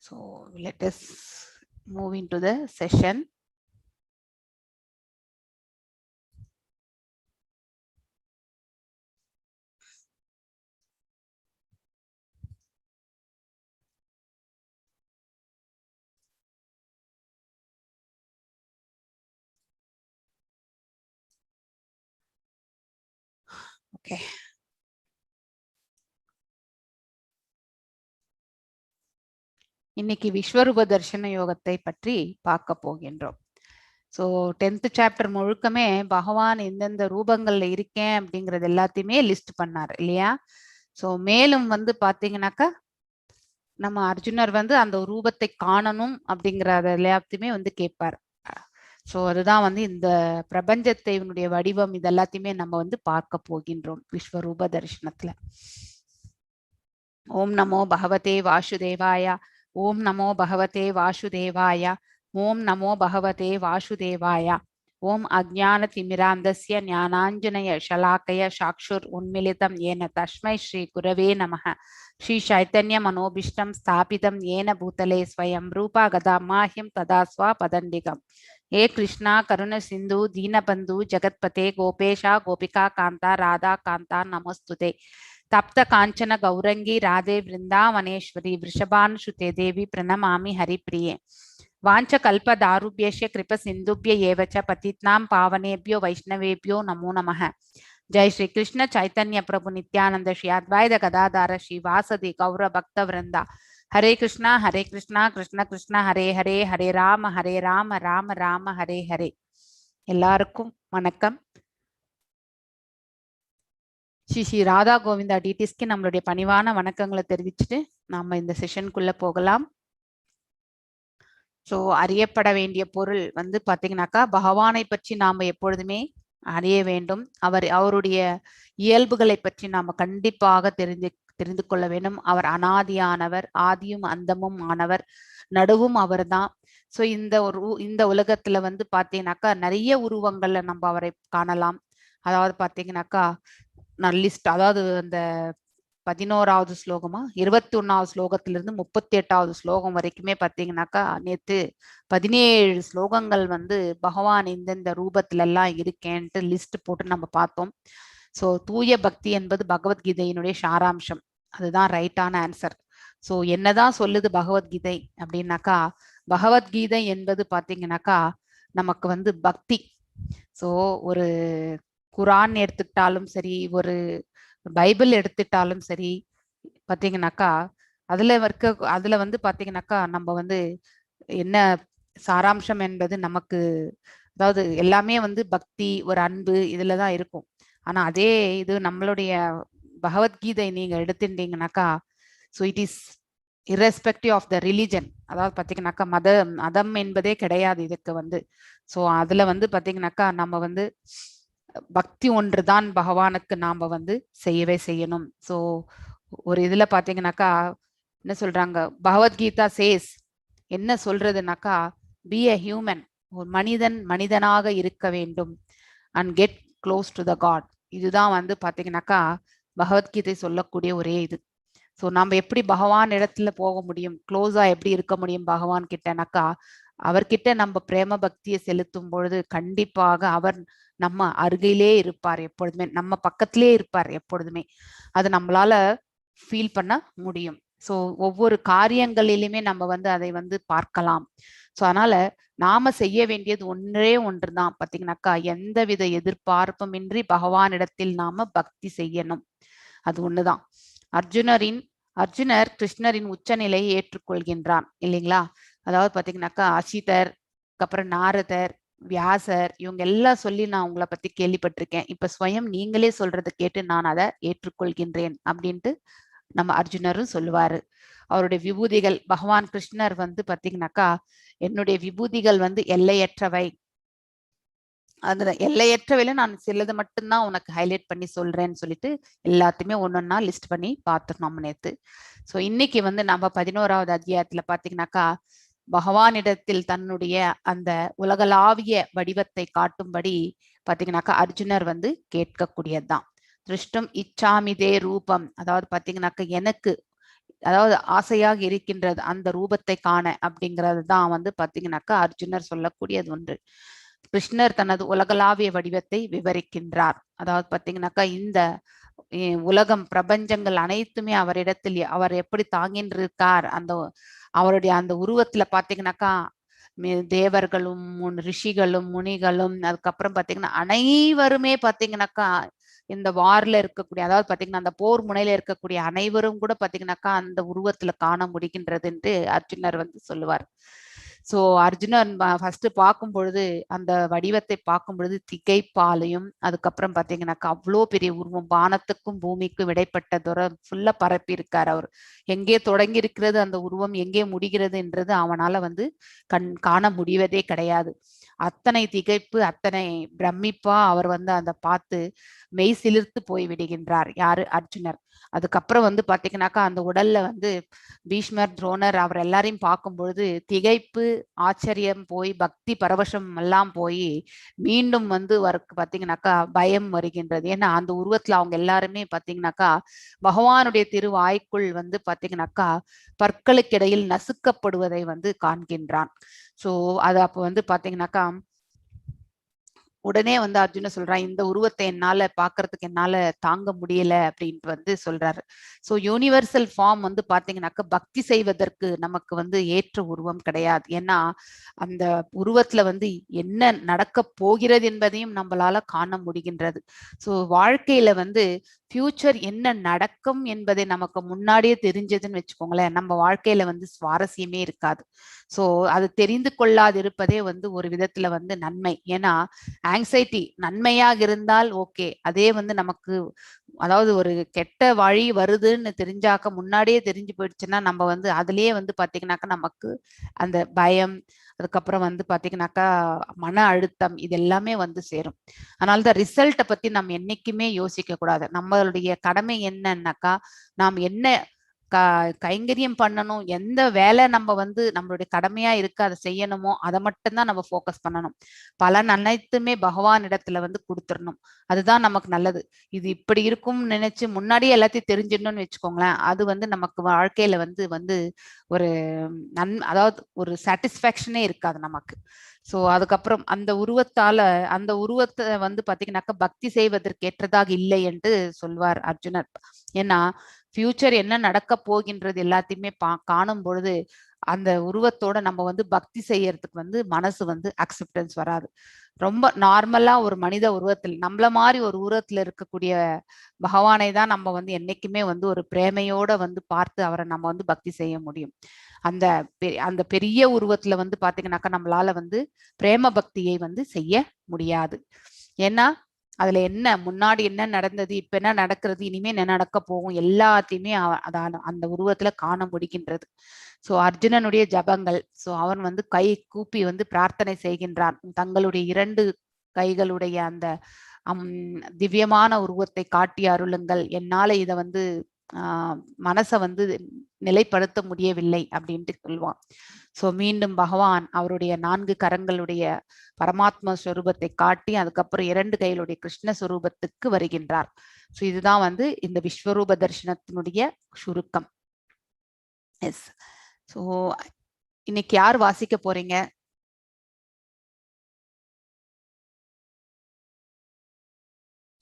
So let us move into the session. Okay. இன்னைக்கு விஸ்வரூப தர்ஷன யோகத்தை பற்றி பார்க்க போகின்றோம். ஸோ 10th சாப்டர் முழுக்கமே பகவான் எந்தெந்த ரூபங்கள்ல இருக்கேன் அப்படிங்கறது எல்லாத்தையுமே லிஸ்ட் பண்ணார் இல்லையா? ஸோ மேலும் வந்து பாத்தீங்கன்னாக்கா நம்ம அர்ஜுனர் வந்து அந்த ரூபத்தை காணணும் அப்படிங்கறத எல்லாத்தையுமே வந்து கேட்பார். ஸோ அதுதான் வந்து இந்த பிரபஞ்சத்தை வடிவம் இது எல்லாத்தையுமே நம்ம வந்து பார்க்க போகின்றோம் விஸ்வரூப தரிசனத்துல. ஓம் நமோ பகவதே வாசுதேவாய. ஓம் நமோ பகவதே வாசுதேவாய. ஓம் நமோ பகவதே வாசுதேவாய. ஓம் அஜ்ஞான திமிராந்தஸ்ய ஞானாஞ்சனய ஷலாக்கய சாக்ஷுர் உன்மிலிதம் ஏன தஸ்மை ஸ்ரீ குரவே நமः. ஸ்ரீ சைத்தன்ய மனோபிஷ்டம் ஸ்தாபிதம் ஏன பூதலே ஸ்வயம் ரூபா கதா மாஹ்யம் ததா ஸ்வா பதண்டிகம். हे कृष्णा करुण सिंधु दीनबंधु जगत्पते गोपेशा गोपिका कांता राधा कांता नमस्तुते. तप्त कांचन गौरंगी राधे वृंदावनेश्वरी वृषभानुसुते देवी प्रणमामि हरिप्रिये. वाञ्छकल्पदारुभ्यश्च कृपसिन्धुभ्य एव च पतितानां पावनेभ्यो वैष्णवेभ्यो नमो नमः. जय श्री कृष्ण चैतन्य प्रभु नित्यानंद श्री अद्वैत गदाधर श्री वासदि गौर भक्त वृंदा. हरे कृष्णा कृष्ण कृष्ण हरे हरे हरे राम राम राम हरे हरे. எல்லாருக்கும் வணக்கம். ஸ்ரீ ராதா கோவிந்தா டிடிஸ்க்கு நம்மளுடைய பணிவான வணக்கங்களை தெரிவிச்சுட்டு நாம இந்த செஷனுக்குள்ள போகலாம். ஸோ அறியப்பட வேண்டிய பொருள் வந்து பாத்தீங்கன்னாக்கா பகவானை பற்றி நாம எப்பொழுதுமே அறிய வேண்டும். அவருடைய இயல்புகளை பற்றி நாம கண்டிப்பாக தெரிந்து கொள்ள வேண்டும். அவர் அனாதியானவர், ஆதியும் அந்தமும் ஆனவர், நடுவும் அவர் தான். ஸோ இந்த உலகத்துல வந்து பாத்தீங்கன்னாக்கா நிறைய உருவங்கள்ல நம்ம அவரை காணலாம். அதாவது பாத்தீங்கன்னாக்கா லிஸ்ட், அதாவது அந்த 11வது ஸ்லோகமா 21வது ஸ்லோகத்திலிருந்து 38வது ஸ்லோகம் வரைக்குமே பாத்தீங்கன்னாக்கா நேத்து 17 ஸ்லோகங்கள் வந்து பகவான் இந்த ரூபத்துல எல்லாம் இருக்கேன்ட்டு லிஸ்ட் போட்டு நம்ம பார்த்தோம். ஸோ தூய பக்தி என்பது பகவத்கீதையினுடைய சாராம்சம். அதுதான் ரைட்டான ஆன்சர். ஸோ என்னதான் சொல்லுது பகவத்கீதை அப்படின்னாக்கா, பகவத்கீதை என்பது பாத்தீங்கன்னாக்கா நமக்கு வந்து பக்தி. ஸோ ஒரு குரான் எடுத்துக்கிட்டாலும் சரி, ஒரு பைபிள் எடுத்துட்டாலும் சரி, பாத்தீங்கன்னாக்கா அதுல வந்து பாத்தீங்கன்னாக்கா நம்ம வந்து என்ன சாராம்சம் என்பது நமக்கு, அதாவது எல்லாமே வந்து பக்தி, ஒரு அன்பு இதுலதான் இருக்கும். ஆனா அதே இது நம்மளுடைய பகவத்கீதை நீங்க எடுத்துட்டீங்கன்னாக்கா, so it is irrespective of the religion. அதாவது பாத்தீங்கன்னாக்கா மதம் என்பதே கிடையாது இதுக்கு வந்து. ஸோ அதுல வந்து பாத்தீங்கன்னாக்கா நம்ம வந்து பக்தி ஒன்றுதான் பகவானுக்கு நாம வந்து செய்யவே செய்யணும். ஸோ ஒரு இதுல பாத்தீங்கன்னாக்கா என்ன சொல்றாங்க, பகவத்கீதா சேஸ் என்ன சொல்றதுனாக்கா, பி அ ஹியூமன், ஒரு மனிதனாக இருக்க வேண்டும் and get close to the God. இதுதான் வந்து பாத்தீங்கன்னாக்கா பகவத்கீதை சொல்லக்கூடிய ஒரே இது. ஸோ நம்ம எப்படி பகவான் இடத்துல போக முடியும், க்ளோஸா எப்படி இருக்க முடியும் பகவான் கிட்டனாக்கா, அவர்கிட்ட நம்ம பிரேம பக்தியை செலுத்தும் பொழுது கண்டிப்பாக அவர் நம்ம அருகிலே இருப்பார், எப்பொழுதுமே நம்ம பக்கத்திலே இருப்பார் எப்பொழுதுமே. அது நம்மளால ஃபீல் பண்ண முடியும். ஸோ ஒவ்வொரு காரியங்களிலுமே நம்ம வந்து அதை வந்து பார்க்கலாம். ஸோ அதனால நாம செய்ய வேண்டியது ஒன்றே ஒன்றுதான் பாத்தீங்கன்னாக்கா, எந்தவித எதிர்பார்ப்புமின்றி பகவானிடத்தில் நாம பக்தி செய்யணும். அது ஒண்ணுதான். அர்ஜுனர் கிருஷ்ணரின் உச்சநிலையை ஏற்றுக்கொள்கின்றான் இல்லைங்களா? அதாவது பாத்தீங்கன்னாக்கா அசிதர், அப்புறம் நாரதர், வியாசர், இவங்க எல்லாம் சொல்லி நான் உங்களை பத்தி கேள்விப்பட்டிருக்கேன். இப்ப ஸ்வயம் நீங்களே சொல்றதை கேட்டு நான் அதை ஏற்றுக்கொள்கின்றேன் அப்படின்ட்டு நம்ம அர்ஜுனரும் சொல்லுவாரு. அவருடைய விபூதிகள், பகவான் கிருஷ்ணர் வந்து பாத்தீங்கன்னாக்கா என்னுடைய விபூதிகள் வந்து எல்லையற்றவை, அதுல எல்லையற்றவையில நான் சிலது மட்டும்தான் உனக்கு ஹைலைட் பண்ணி சொல்றேன்னு சொல்லிட்டு எல்லாத்தையுமே ஒன்னொன்னா லிஸ்ட் பண்ணி பார்த்துருந்தோம் நேத்து. ஸோ இன்னைக்கு வந்து நம்ம 11வது அத்தியாயத்துல பாத்தீங்கன்னாக்கா பகவானிடத்தில் தன்னுடைய அந்த உலகளாவிய வடிவத்தை காட்டும்படி பாத்தீங்கன்னாக்கா அர்ஜுனர் வந்து கேட்கக்கூடியதுதான். திருஷ்டும் இச்சாமிதே ரூபம், அதாவது பாத்தீங்கன்னாக்கா எனக்கு அதாவது ஆசையாக இருக்கின்றது அந்த ரூபத்தை காண அப்படிங்கிறது தான் வந்து பாத்தீங்கன்னாக்கா அர்ஜுனர் சொல்லக்கூடியது ஒன்று. கிருஷ்ணர் தனது உலகளாவிய வடிவத்தை விவரிக்கின்றார். அதாவது பாத்தீங்கன்னாக்கா இந்த உலகம் பிரபஞ்சங்கள் அனைத்துமே அவரிடத்தில் அவர் எப்படி தாங்கின்றிருக்கார், அந்த அவருடைய அந்த உருவத்துல பாத்தீங்கன்னாக்கா தேவர்களும் ரிஷிகளும் முனிகளும் அதுக்கப்புறம் பாத்தீங்கன்னா அனைவருமே பாத்தீங்கன்னாக்கா இந்த வார்ல இருக்கக்கூடிய, அதாவது பாத்தீங்கன்னா அந்த போர் முனையில இருக்கக்கூடிய அனைவரும் கூட பாத்தீங்கன்னாக்கா அந்த உருவத்துல காண முடிகின்றது என்று அர்ஜுனர் வந்து சொல்லுவார். சோ அர்ஜுனன் ஃபர்ஸ்ட் பார்க்கும் பொழுது அந்த வடிவத்தை பார்க்கும் பொழுது திகைப்பாலையும், அதுக்கப்புறம் பாத்தீங்கன்னாக்கா அவ்வளோ பெரிய உருவம், வானத்துக்கும் பூமிக்கும் இடைப்பட்ட தூரம் ஃபுல்லா பரப்பி இருக்கார் அவர். எங்கே தொடங்கி இருக்கிறது அந்த உருவம், எங்கே முடிகிறது என்றது அவனால வந்து காண முடிவதே கிடையாது. அத்தனை திகைப்பு, அத்தனை பிரமிப்பா அவர் வந்து அந்த பார்த்து மெய் சிலிர்த்து போய் விடுகின்றார் யாரு, அர்ஜுனர். அதுக்கப்புறம் வந்து பாத்தீங்கன்னாக்கா அந்த உடல்ல வந்து பீஷ்மர், துரோணர் அவர் எல்லாரையும் பார்க்கும் பொழுது திகைப்பு, ஆச்சரியம் போய் பக்தி பரவசம் எல்லாம் போய் மீண்டும் வந்து அவருக்கு பாத்தீங்கன்னாக்கா பயம் வருகின்றது. ஏன்னா அந்த உருவத்துல அவங்க எல்லாருமே பாத்தீங்கன்னாக்கா பகவானுடைய திருவாய்க்குள் வந்து பாத்தீங்கன்னாக்கா பற்களுக்கிடையில் நசுக்கப்படுவதை வந்து காண்கின்றான். சோ அது அப்ப வந்து பாத்தீங்கன்னாக்கா உடனே வந்து அர்ஜுன சொல்றான், இந்த உருவத்தை என்னால பாக்குறதுக்கு என்னால தாங்க முடியல அப்படின்ட்டு வந்து சொல்றாரு. சோ யூனிவர்சல் ஃபார்ம் வந்து பாத்தீங்கன்னாக்க பக்தி செய்வதற்கு நமக்கு வந்து ஏற்ற உருவம் கிடையாது. ஏன்னா அந்த உருவத்துல வந்து என்ன நடக்க போகிறது என்பதையும் நம்மளால காண முடிகின்றது. சோ வாழ்க்கையில வந்து ஃபியூச்சர் என்ன நடக்கும் என்பதை நமக்கு முன்னாடியே தெரிஞ்சதுன்னு வச்சுக்கோங்களேன், நம்ம வாழ்க்கையில வந்து சுவாரஸ்யமே இருக்காது. சோ அது தெரிந்து கொள்ளாதிருப்பதே வந்து ஒரு விதத்துல வந்து நன்மை. ஏன்னா ஆங்ஸைட்டி நன்மையாக இருந்தால் ஓகே, அதே வந்து நமக்கு அதாவது ஒரு கெட்ட வழி வருதுன்னு தெரிஞ்சாக்க முன்னாடியே தெரிஞ்சு போயிடுச்சுன்னா நம்ம வந்து அதுலயே வந்து பாத்தீங்கன்னாக்கா நமக்கு அந்த பயம், அதுக்கப்புறம் வந்து பாத்தீங்கன்னாக்கா மன அழுத்தம் இது எல்லாமே வந்து சேரும். அதனாலதான் ரிசல்ட்டை பத்தி நம்ம என்னைக்குமே யோசிக்க கூடாது. நம்மளுடைய கடமை என்னன்னாக்கா நாம் என்ன கைங்கரியம் பண்ணணும், எந்த வேலை நம்ம வந்து நம்மளுடைய கடமையா இருக்கு அதை செய்யணுமோ அதை மட்டும்தான் நம்ம ஃபோக்கஸ் பண்ணணும். பலன் அனைத்துமே பகவான் இடத்துல வந்து கொடுத்துடணும், அதுதான் நமக்கு நல்லது. இது இப்படி இருக்கும்னு நினைச்சு முன்னாடியே எல்லாத்தையும் தெரிஞ்சிடணும்னு வச்சுக்கோங்களேன், அது வந்து நமக்கு வாழ்க்கையில வந்து வந்து ஒரு அதாவது ஒரு சாட்டிஸ்ஃபேக்ஷனே இருக்காது நமக்கு. சோ அதுக்கப்புறம் அந்த உருவத்தை வந்து பாத்தீங்கன்னாக்கா பக்தி செய்வதற்கு ஏற்றதாக இல்லை என்று சொல்வார் அர்ஜுனர். ஏன்னா ஃபியூச்சர் என்ன நடக்க போகின்றது எல்லாத்தையுமே காணும் பொழுது அந்த உருவத்தோட நம்ம வந்து பக்தி செய்யறதுக்கு வந்து மனசு வந்து அக்செப்டன்ஸ் வராது. ரொம்ப நார்மலா ஒரு மனித உருவத்தில் நம்மள மாதிரி ஒரு உருவத்துல இருக்கக்கூடிய பகவானை தான் நம்ம வந்து என்னைக்குமே வந்து ஒரு பிரேமையோட வந்து பார்த்து அவரை நம்ம வந்து பக்தி செய்ய முடியும். அந்த அந்த பெரிய உருவத்துல வந்து பாத்தீங்கன்னாக்கா நம்மளால வந்து பிரேம பக்தியை வந்து செய்ய முடியாது. ஏன்னா அதுல என்ன முன்னாடி என்ன நடந்தது, இப்ப என்ன நடக்கிறது, இனிமே என்ன நடக்க போகும் எல்லாத்தையுமே அதான அந்த உருவத்துல காண முடிகின்றது. சோ அர்ஜுனனுடைய ஜபங்கள், சோ அவன் வந்து கை கூப்பி வந்து பிரார்த்தனை செய்கின்றான், தங்களுடைய 2 கைகளுடைய அந்த திவ்யமான உருவத்தை காட்டி அருளுங்கள், என்னால இத வந்து மனசை வந்து நிலைப்படுத்த முடியவில்லை அப்படின்ட்டு சொல்லுவான். சோ மீண்டும் பகவான் அவருடைய 4 கரங்களுடைய பரமாத்மா ஸ்வரூபத்தை காட்டி அதுக்கப்புறம் 2 கைகளுடைய கிருஷ்ண ஸ்வரூபத்துக்கு வருகின்றார். சோ இதுதான் வந்து இந்த விஸ்வரூப தரிசனத்தினுடைய சுருக்கம். எஸ். சோ இன்னைக்கு யார் வாசிக்க போறீங்க?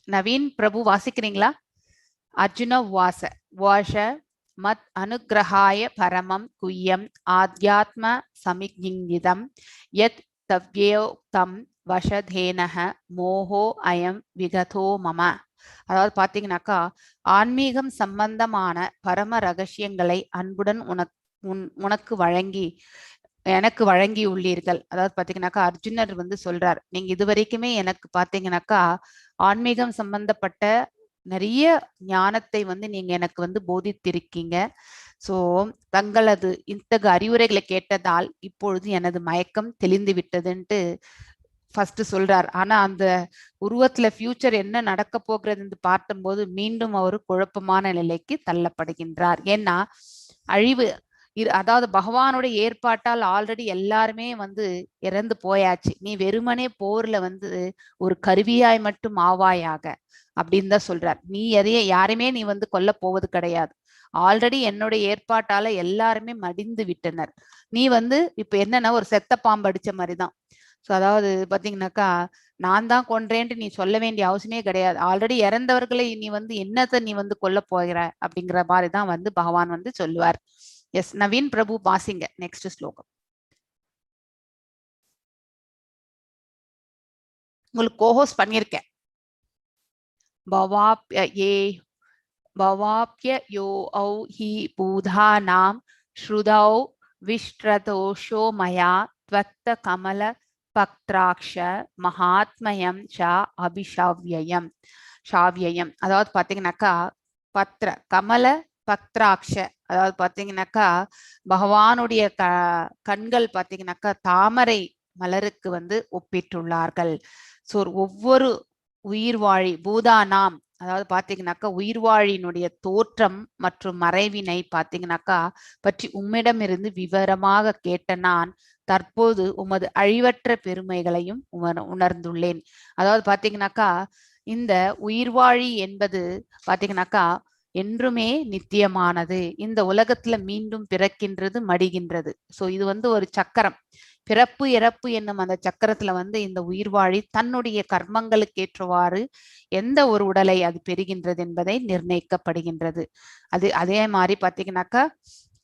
நவீன் பிரபு வாசிக்கிறீங்களா? அர்ஜுன வாஷ மத் அனுகிரகாய பரமம் குய்யம் ஆத்யாத்ம சமிக்ஞிதம் யத் தவ்யோக்தம் வசதேனஹ மோகோ அயம் விகதோ மம. அதாவது பாத்தீங்கன்னாக்கா ஆன்மீகம் சம்பந்தமான பரம ரகசியங்களை அன்புடன் உனக்கு வழங்கி எனக்கு வழங்கி உள்ளீர்கள். அதாவது பாத்தீங்கன்னாக்கா அர்ஜுனர் வந்து சொல்றார், நீங்க இதுவரைக்குமே எனக்கு பாத்தீங்கன்னாக்கா ஆன்மீகம் சம்பந்தப்பட்ட நிறைய ஞானத்தை வந்து நீங்க எனக்கு வந்து போதித்திருக்கீங்க. சோ தங்களது இத்தகு அறிவுரைகளை கேட்டதால் இப்பொழுது எனது மயக்கம் தெளிந்து விட்டதுன்ட்டு ஃபர்ஸ்ட் சொல்றார். ஆனா அந்த உருவத்துல ஃபியூச்சர் என்ன நடக்க போகிறது பார்க்கும்போது மீண்டும் அவர் குழப்பமான நிலைக்கு தள்ளப்படுகின்றார். ஏன்னா அழிவு, அதாவது பகவானுடைய ஏற்பாட்டால் ஆல்ரெடி எல்லாருமே வந்து இறந்து போயாச்சு, நீ வெறுமனே போர்ல வந்து ஒரு கருவியாய் மட்டும் ஆவாயாக அப்படின்னு தான் சொல்றார். நீ யாரையுமே நீ வந்து கொல்ல போவது கிடையாது, ஆல்ரெடி என்னுடைய ஏற்பாட்டால எல்லாருமே மடிந்து விட்டனர். நீ வந்து இப்ப என்னன்னா ஒரு செத்த பாம்பு அடிச்ச மாதிரிதான். ஸோ அதாவது பாத்தீங்கன்னாக்கா நான் தான் கொன்றேன்ட்டு நீ சொல்ல வேண்டிய அவசியமே கிடையாது. ஆல்ரெடி இறந்தவர்களை நீ வந்து என்னத்தை நீ வந்து கொல்ல போகிற அப்படிங்கிற மாதிரி தான் வந்து பகவான் வந்து சொல்லுவார். எஸ் நவீன் பிரபு வாசிங்க நெக்ஸ்ட் ஸ்லோகம். உங்களுக்கு கோஹோஸ்ட் பண்ணியிருக்கேன். भवाप्य यो औ हि बुधानां श्रुतौ विष्ट्रदोषो मया त्वत्त कमल பக்திராக்ஷ மகாத்மயம் ச அபிஷாவ்யம் ஷாவ்யம். அதாவது பாத்தீங்கன்னாக்கா பத்ர கமல பக்திராக்ஷ, அதாவது பாத்தீங்கன்னாக்கா பகவானுடைய கண்கள் பாத்தீங்கன்னாக்கா தாமரை மலருக்கு வந்து ஒப்பிட்டுள்ளார்கள். ஸோ ஒவ்வொரு உயிர்வாழி பூதானாம், அதாவது பாத்தீங்கன்னாக்கா உயிர்வாழியினுடைய தோற்றம் மற்றும் மறைவினை பாத்தீங்கன்னாக்கா பற்றி உம்மிடமிருந்து விவரமாக கேட்ட நான் தற்போது உமது அழிவற்ற பெருமைகளையும் உணர்ந்துள்ளேன். அதாவது பாத்தீங்கன்னாக்கா இந்த உயிர்வாழி என்பது பாத்தீங்கன்னாக்கா என்றுமே நித்தியமானது. இந்த உலகத்துல மீண்டும் பிறக்கின்றது, மடிகின்றது. சோ இது வந்து ஒரு சக்கரம். பிறப்பு இறப்பு என்னும் அந்த சக்கரத்துல வந்து இந்த உயிர்வாழி தன்னுடைய கர்மங்களுக்கு ஏற்றவாறு எந்த ஒரு உடலை அது பெறுகின்றது என்பதை நிர்ணயிக்கப்படுகின்றது. அது அதே மாதிரி பாத்தீங்கன்னாக்கா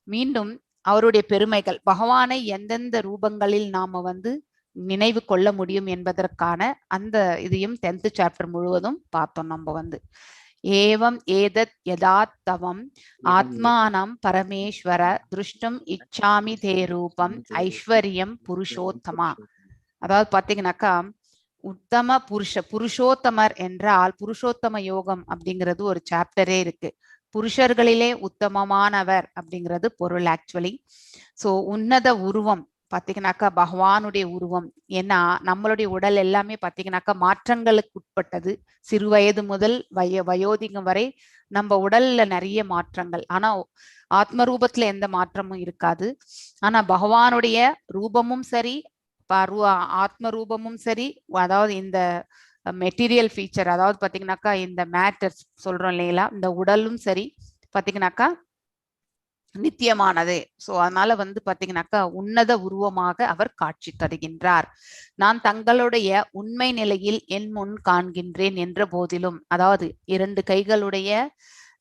மீண்டும் அவருடைய பெருமைகள், பகவானை எந்தெந்த ரூபங்களில் நாம வந்து நினைவு கொள்ள முடியும் என்பதற்கான அந்த இதையும் 10th சாப்டர் முழுவதும் பார்த்தோம் நம்ம வந்து. ஏவம் ஏதத் யதாத்தவம் ஆத்மானம் பரமேஸ்வர திருஷ்டும் இச்சாமி தே ரூபம் ஐஸ்வர்யம் புருஷோத்தமா. அதாவது பாத்தீங்கன்னாக்கா உத்தம புருஷோத்தமர் என்றால் புருஷோத்தம யோகம் அப்படிங்கிறது ஒரு சாப்டரே இருக்கு. புருஷர்களிலே உத்தமமானவர் அப்படிங்கிறது பொருள் ஆக்சுவலி. சோ உன்னத உருவம் பாத்தீங்கன்னாக்கா பகவானுடைய உருவம். ஏன்னா நம்மளுடைய உடல் எல்லாமே பாத்தீங்கன்னாக்கா மாற்றங்களுக்கு உட்பட்டது. சிறு வயது முதல் வயோதிகம் வரை நம்ம உடல்ல நிறைய மாற்றங்கள். ஆனா ஆத்ம ரூபத்துல எந்த மாற்றமும் இருக்காது. ஆனா பகவானுடைய ரூபமும் சரி ஆத்ம ரூபமும் சரி, அதாவது இந்த மெட்டீரியல் ஃபீச்சர், அதாவது பாத்தீங்கன்னாக்கா இந்த மேட்டர்ஸ் சொல்றோம் இல்லைங்களா, இந்த உடலும் சரி பாத்தீங்கன்னாக்கா நித்தியமானது. சோ அதனால வந்து பாத்தீங்கன்னாக்கா உன்னத உருவமாக அவர் காட்சி தருகின்றார். நான் தங்களுடைய உண்மை நிலையில் என் முன் காண்கின்றேன் என்ற போதிலும், அதாவது 2 கைகளுடைய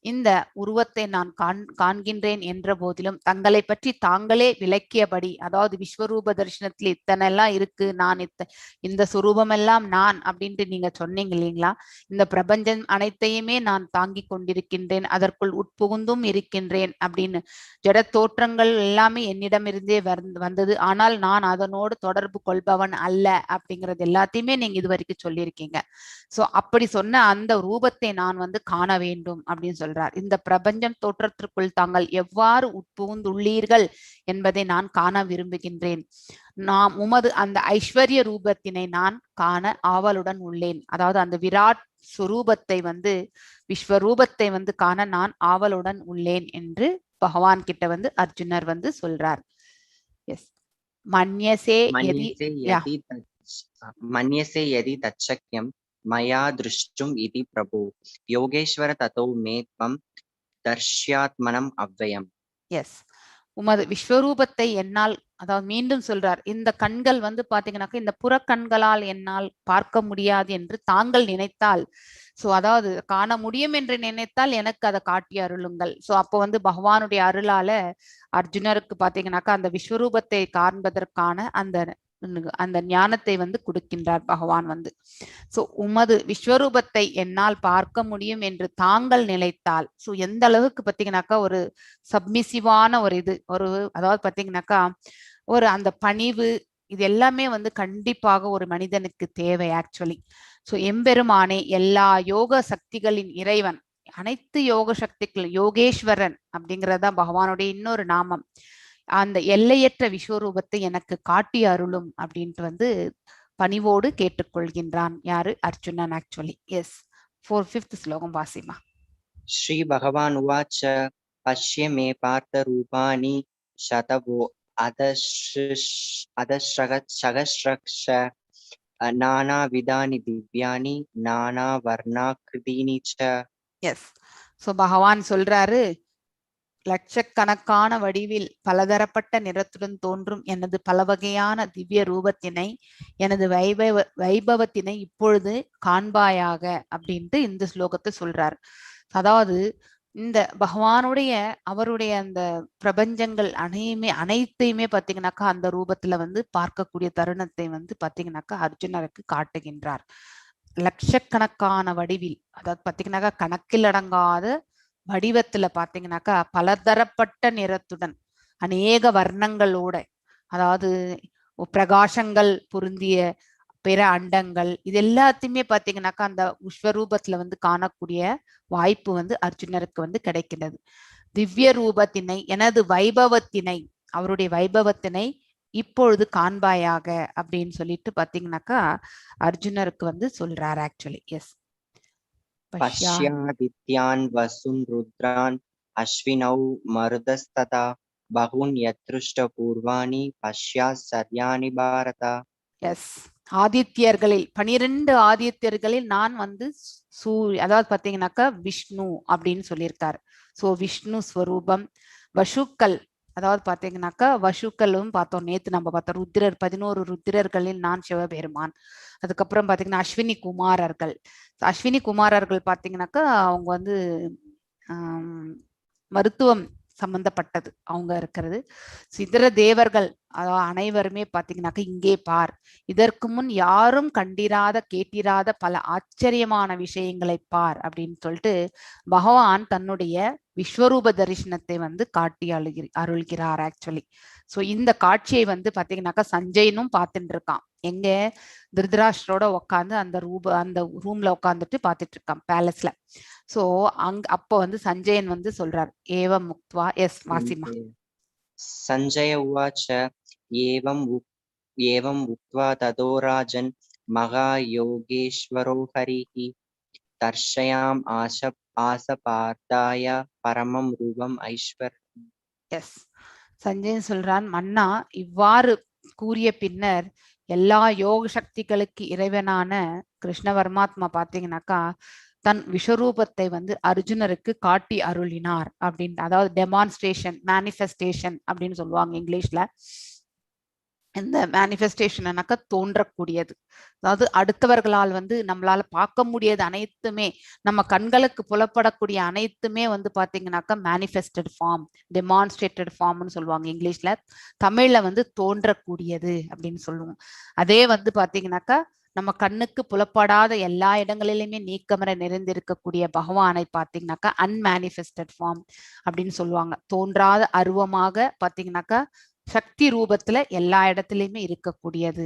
இந்த உருவத்தை நான் காண்கின்றேன் என்ற போதிலும் தங்களை பற்றி தாங்களே விளக்கியபடி, அதாவது விஸ்வரூப தரிசனத்துல இத்தனை எல்லாம் இருக்கு, நான் இந்த சுரூபம் எல்லாம் நான் அப்படின்ட்டு நீங்க சொன்னீங்க இல்லைங்களா, இந்த பிரபஞ்சம் அனைத்தையுமே நான் தாங்கி கொண்டிருக்கின்றேன், அதற்குள் உட்புகுந்தும் இருக்கின்றேன் அப்படின்னு ஜட தோற்றங்கள் எல்லாமே என்னிடமிருந்தே வந்தது, ஆனால் நான் அதனோடு தொடர்பு கொள்பவன் அல்ல அப்படிங்கிறது எல்லாத்தையுமே நீங்க இது வரைக்கும் சொல்லியிருக்கீங்க. சோ அப்படி சொன்ன அந்த ரூபத்தை நான் வந்து காண வேண்டும் அப்படின்னு சொல்றார். இந்த பிரபஞ்சம் தோற்றத்திற்குள் தாங்கள் எவ்வாறு உட்புகுந்துள்ளீர்கள் என்பதை நான் காண விரும்புகின்றேன். நாம் உமது அந்த ஐஸ்வர்ய ரூபத்தினை நான் காண ஆவலுடன் உள்ளேன். அதாவது அந்த விராட் சுரூபத்தை வந்து விஸ்வரூபத்தை வந்து காண நான் ஆவலுடன் உள்ளேன் என்று பகவான் கிட்ட வந்து அர்ஜுனர் வந்து சொல்றார். எஸ் மன்யசே யதி தச்சக்யம் மயா திருஷ்டும் இதி பிரபு யோகேஸ்வர ததோ மே த்வம் தர்ஷ்யாத்மனம் அவ்வயம். எஸ் உமது விஸ்வரூபத்தை என்னால், அதாவது மீண்டும் சொல்றார், இந்த கண்கள் வந்து பாத்தீங்கன்னாக்க இந்த புறக்கண்களால் என்னால் பார்க்க முடியாது என்று தாங்கள் நினைத்தால், சோ அதாவது காண முடியும் என்று நினைத்தால் எனக்கு அதை காட்டி அருளுங்கள். சோ அப்போ வந்து பகவானுடைய அருளால அர்ஜுனருக்கு பாத்தீங்கன்னாக்கா அந்த விஸ்வரூபத்தை காண்பதற்கான அந்த ஞானத்தை வந்து கொடுக்கின்றார் பகவான் வந்து. சோ உமது விஸ்வரூபத்தை என்னால் பார்க்க முடியும் என்று தாங்கள் நினைத்தால், சோ எந்த அளவுக்கு பாத்தீங்கன்னாக்கா ஒரு சப்மிசிவான ஒரு இது, ஒரு அதாவது பாத்தீங்கன்னாக்கா ஒரு அந்த பணிவு, இது எல்லாமே வந்து கண்டிப்பாக ஒரு மனிதனுக்கு தேவை ஆக்சுவலி. சோ எம்பெருமானே, எல்லா யோக சக்திகளின் இறைவன், அனைத்து யோக சக்திகள் யோகேஸ்வரன் அப்படிங்கறதுதான் பகவானுடைய இன்னொரு நாமம். அந்த எல்லையற்ற விஸ்வரூபத்தை எனக்கு காட்டி அருளும் அப்படின்ட்டு வந்து பணிவோடு கேட்டுக்கொள்கின்றான். யாரு? அர்ஜுனன் ஆக்சுவலி. எஸ் 5th ஸ்லோகம் வாசிமா. ஸ்ரீ பகவான் உவாச்ச பஷ்ய மே பார்த்த ரூபாணி சதவோ அதஸ்ரகஸ்ரக்ஷ நானா விதானி திவ்யானி நானா வர்ணாக்ருதீனி ச. எஸ் சோ பகவான் சொல்றாரு, லட்சக்கணக்கான வடிவில் பலதரப்பட்ட நிறத்துடன் தோன்றும் எனது பல வகையான திவ்ய ரூபத்தினை, எனது வைபவத்தினை இப்பொழுது காண்பாயாக அப்படின்ட்டு இந்த ஸ்லோகத்தை சொல்றார். அதாவது இந்த பகவானுடைய அவருடைய அந்த பிரபஞ்சங்கள் அனைத்தையுமே பாத்தீங்கன்னாக்கா அந்த ரூபத்துல வந்து பார்க்கக்கூடிய தருணத்தை வந்து பாத்தீங்கன்னாக்கா அர்ஜுனருக்கு காட்டுகின்றார். லட்சக்கணக்கான வடிவில், அதாவது பாத்தீங்கன்னாக்கா கணக்கில் அடங்காத வடிவத்துல பாத்தீங்கன்னாக்கா பலதரப்பட்ட நிறத்துடன் அநேக வர்ணங்களோட, அதாவது பிரகாசங்கள் பொருந்திய பிற அண்டங்கள், இது எல்லாத்தையுமே பாத்தீங்கன்னாக்கா அந்த விஸ்வரூபத்துல வந்து காணக்கூடிய வாய்ப்பு வந்து அர்ஜுனருக்கு வந்து கிடைக்கிறது. திவ்ய ரூபத்தினை, எனது வைபவத்தினை, அவருடைய வைபவத்தினை இப்பொழுது காண்பாயாக அப்படின்னு சொல்லிட்டு பாத்தீங்கன்னாக்கா அர்ஜுனருக்கு வந்து சொல்றார். Actually yes. பஷ்யாதித்யான் வசுன் ருத்ரான் அஸ்வினௌ மருதஸ்ததா பகுன் யத்ருஷ்ட பூர்வாணி பஷ்யா சர்யானி பாரதா. எஸ், ஆதித்யர்களில் 12 ஆதித்யர்களில் நான் வந்து அதாவது பாத்தீங்கன்னாக்கா விஷ்ணு அப்படின்னு சொல்லியிருக்காரு. சோ விஷ்ணு ஸ்வரூபம். வசுக்கள், அதாவது பாத்தீங்கன்னாக்கா வசுக்களும் பார்த்தோம் நேத்து நம்ம பார்த்தோம். ருத்ரர் 11 ருத்ரர்களில் நான் சிவபெருமான். அதுக்கப்புறம் பாத்தீங்கன்னா அஸ்வினி குமாரர்கள். அஸ்வினி குமாரர்கள் பாத்தீங்கன்னாக்கா அவங்க வந்து மருத்துவம் சம்பந்தப்பட்டது அவங்க இருக்கிறது. இதர தேவர்கள் அனைவருமே பாத்தீங்கன்னாக்க இங்கே பார், இதற்கு முன் யாரும் கண்டிராத கேட்டிராத பல ஆச்சரியமான விஷயங்களை பார் அப்படின்னு சொல்லிட்டு பகவான் தன்னுடைய விஸ்வரூப தரிசனத்தை வந்து காட்டி அருள்கிறார். ஆக்சுவலி சோ இந்த காட்சியை வந்து பாத்தீங்கன்னாக்கா சஞ்சயனும் பார்த்துட்டு இருக்கான். எங்க திருதராஷ்டரோட உட்காந்து அந்த ரூம்ல உட்காந்துட்டு பார்த்துட்டு இருக்கான் பேலஸ்ல. சோ அப்ப வந்து சஞ்சயன் வந்து சொல்றார் ஏவம் முக்த்வா. எஸ் வாசிமா. சஞ்சய உவாச்ச ஏவம் உக்த்வா ததோ ராஜன் மகா யோகேஸ்வரோ ஹரிஹி தர்ஷயாம் ஆசபார்த்தாய பரமம் ரூபம் ஐஸ்வர். எஸ், சஞ்சயன் சொல்றான், மன்னா இவ்வாறு கூறிய பின்னர் எல்லா யோக சக்திகளுக்கு இறைவனான கிருஷ்ண பரமாத்மா பாத்தீங்கன்னாக்கா தன் விஸ்வரூபத்தை வந்து அர்ஜுனருக்கு காட்டி அருளினார் அப்படின்னு, அதாவது டெமான்ஸ்ட்ரேஷன், மேனிஃபெஸ்டேஷன் அப்படின்னு சொல்லுவாங்க இங்கிலீஷ்ல. இந்த மேனிஃபெஸ்டேஷன்னாக்கா தோன்றக்கூடியது, அதாவது அடுத்தவர்களால் வந்து நம்மளால பார்க்க முடியாது அனைத்துமே, நம்ம கண்களுக்கு புலப்படக்கூடிய அனைத்துமே வந்து பாத்தீங்கன்னாக்கா மேனிஃபெஸ்டட் ஃபார்ம், டெமான்ஸ்ட்ரேட்டட் ஃபார்ம்னு சொல்லுவாங்க இங்கிலீஷ்ல. தமிழ்ல வந்து தோன்றக்கூடியது அப்படின்னு சொல்லுவோம். அதே வந்து பாத்தீங்கன்னாக்கா நம்ம கண்ணுக்கு புலப்படாத எல்லா இடங்களிலுமே நீக்கமர நிறைந்திருக்கக்கூடிய பகவானை பாத்தீங்கன்னாக்கா அன்மேனிஃபெஸ்டட் ஃபார்ம் அப்படின்னு சொல்லுவாங்க. தோன்றாத அருவமாக பாத்தீங்கன்னாக்கா சக்தி ரூபத்துல எல்லா இடத்துலயுமே இருக்கக்கூடியது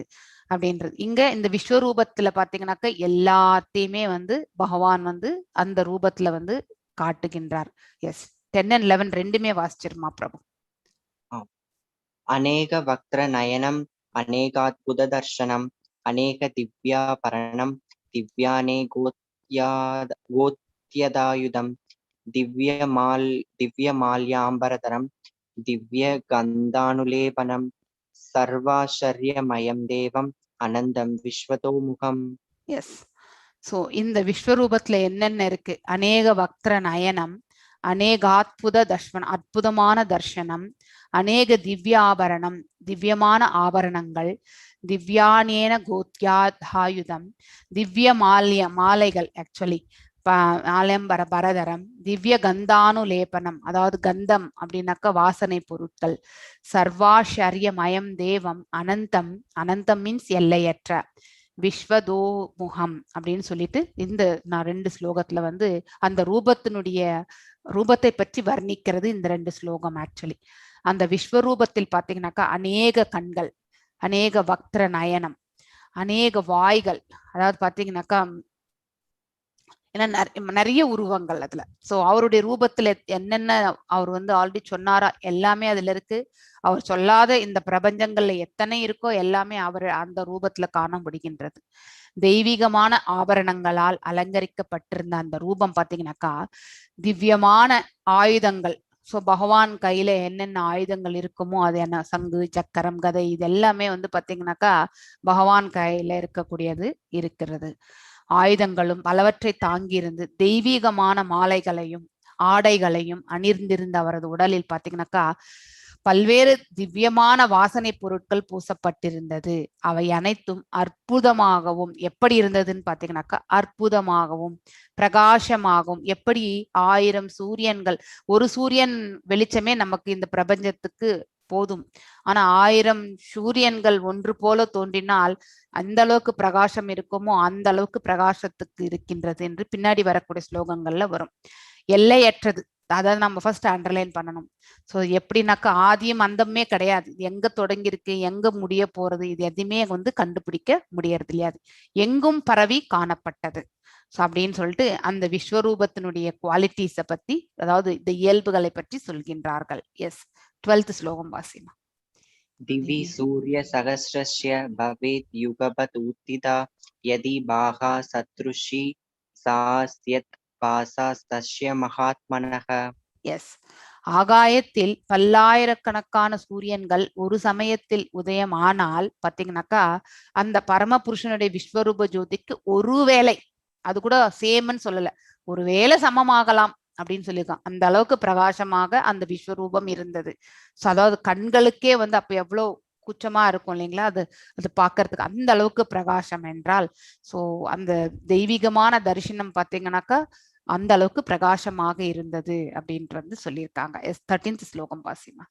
அப்படின்றது. இங்க இந்த விஸ்வரூபத்துல பாத்தீங்கன்னாக்கா எல்லாத்தையுமே வந்து பகவான் வந்து அந்த ரூபத்துல வந்து காட்டுகின்றார். எஸ், 10 and 11 ரெண்டுமே வாசிச்சிருமா பிரபு. அநேக வக்ர நயனம் அநேகாத்புத தர்சனம் அநேக திவ்யாபரணம் திவ்யானே கோத்யதாயுதம் திவ்யமால்யாம்பரதரம் திவ்ய கந்தானுலேபனம் சர்வாச்சரியமயம் தேவம் அனந்தம் விஸ்வதோமுகம். எஸ், சோ இந்த விஸ்வரூபத்துல என்னென்ன இருக்கு? அநேக வக்ர நயனம், அநேகாத்புத அற்புதமான தர்சனம், அநேக திவ்யாபரணம், திவ்யமான ஆபரணங்கள், திவ்யானேன கோத்யாயுதம், திவ்ய மாலைகள், ஆக்சுவலி பரதரம், திவ்ய கந்தானுலேபனம், அதாவது கந்தம் அப்படின்னாக்க வாசனை பொருட்கள், சர்வாச்சரியமயம் தேவம் அனந்தம், அனந்தம் மீன்ஸ் எல்லையற்ற, விஸ்வதோமுகம் அப்படின்னு சொல்லிட்டு இந்த நான் 2 ஸ்லோகத்துல வந்து அந்த ரூபத்தை பற்றி வர்ணிக்கிறது இந்த 2 ஸ்லோகம். ஆக்சுவலி அந்த விஸ்வரூபத்தில் பாத்தீங்கன்னாக்கா அநேக கண்கள், அநேக வக்ர நயனம், அநேக வாய்கள், அதாவது பாத்தீங்கன்னாக்கா ஏன்னா நிறைய உருவங்கள் அதுல. சோ அவருடைய ரூபத்துல என்னென்ன அவர் வந்து ஆல்ரெடி சொன்னாரா எல்லாமே அதுல இருக்கு. அவர் சொல்லாத இந்த பிரபஞ்சங்கள்ல எத்தனை இருக்கோ எல்லாமே அவர் அந்த ரூபத்துல காண முடிகின்றது. தெய்வீகமான ஆபரணங்களால் அலங்கரிக்கப்பட்டிருந்த அந்த ரூபம் பாத்தீங்கன்னாக்கா திவ்யமான ஆயுதங்கள். சோ பகவான் கையில என்னென்ன ஆயுதங்கள் இருக்குமோ அது என்ன சங்கு சக்கரம் கதை இது எல்லாமே வந்து பாத்தீங்கன்னாக்கா பகவான் கையில இருக்கக்கூடியது இருக்கிறது. ஆயுதங்களும் பலவற்றை தாங்கியிருந்து தெய்வீகமான மாலைகளையும் ஆடைகளையும் அணிந்திருந்த அவரது உடலில் பாத்தீங்கன்னாக்கா பல்வேறு திவ்யமான வாசனை பொருட்கள் பூசப்பட்டிருந்தது. அவை அனைத்தும் அற்புதமாகவும் எப்படி இருந்ததுன்னு பாத்தீங்கன்னாக்கா அற்புதமாகவும் பிரகாசமாகவும், எப்படி 1000 சூரியன்கள், ஒரு சூரியன் வெளிச்சமே நமக்கு இந்த பிரபஞ்சத்துக்கு போதும். ஆனா 1000 சூரியன்கள் ஒன்று போல தோன்றினால் அந்த அளவுக்கு பிரகாசம் இருக்குமோ அந்த அளவுக்கு பிரகாசத்துக்கு இருக்கின்றது என்று பின்னாடி வரக்கூடிய ஸ்லோகங்கள்ல வரும். எல்லையற்றது. அதை நம்ம ஃபர்ஸ்ட் அண்டர்லைன் பண்ணணும். ஸோ எப்படின்னாக்கா ஆதியும் அந்தமே கிடையாது. எங்க தொடங்கி இருக்கு, எங்க முடிய போறது, இது எதுவுமே கண்டுபிடிக்க முடியறது இல்லையாது. எங்கும் பரவி காணப்பட்டது. ஸோ அப்படின்னு சொல்லிட்டு அந்த விஸ்வரூபத்தினுடைய குவாலிட்டிஸை பத்தி, அதாவது இந்த இயல்புகளை பற்றி சொல்கின்றார்கள். எஸ், 12th ஸ்லோகம் வாசிமா. दिवि सूर्य सहस्रस्य भवेत् युगपत् उत्थिता यदि बाहा सदृशी सास्यत् पासा तस्य महात्मनः. எஸ், ஆகாயத்தில் பல்லாயிரக்கணக்கான சூரியன்கள் ஒரு சமயத்தில் உதயம் ஆனால் பாத்தீங்கன்னாக்கா அந்த பரமபுருஷனுடைய விஸ்வரூப ஜோதிக்கு ஒருவேளை, அது கூட சேம்னு சொல்லல, ஒருவேளை சமமாகலாம் அப்படின்னு சொல்லியிருக்கான். அந்த அளவுக்கு பிரகாசமாக அந்த விஸ்வரூபம் இருந்தது. ஸோ அதாவது கண்களுக்கே அப்ப எவ்வளவு குச்சமா இருக்கும் இல்லைங்களா, அது அது பார்க்கறதுக்கு அந்த அளவுக்கு பிரகாசம் என்றால், ஸோ அந்த தெய்வீகமான தரிசனம் பார்த்தீங்கன்னாக்கா அந்த அளவுக்கு பிரகாசமாக இருந்தது அப்படின்றது சொல்லியிருக்காங்க. 13th ஸ்லோகம் வாசிமா.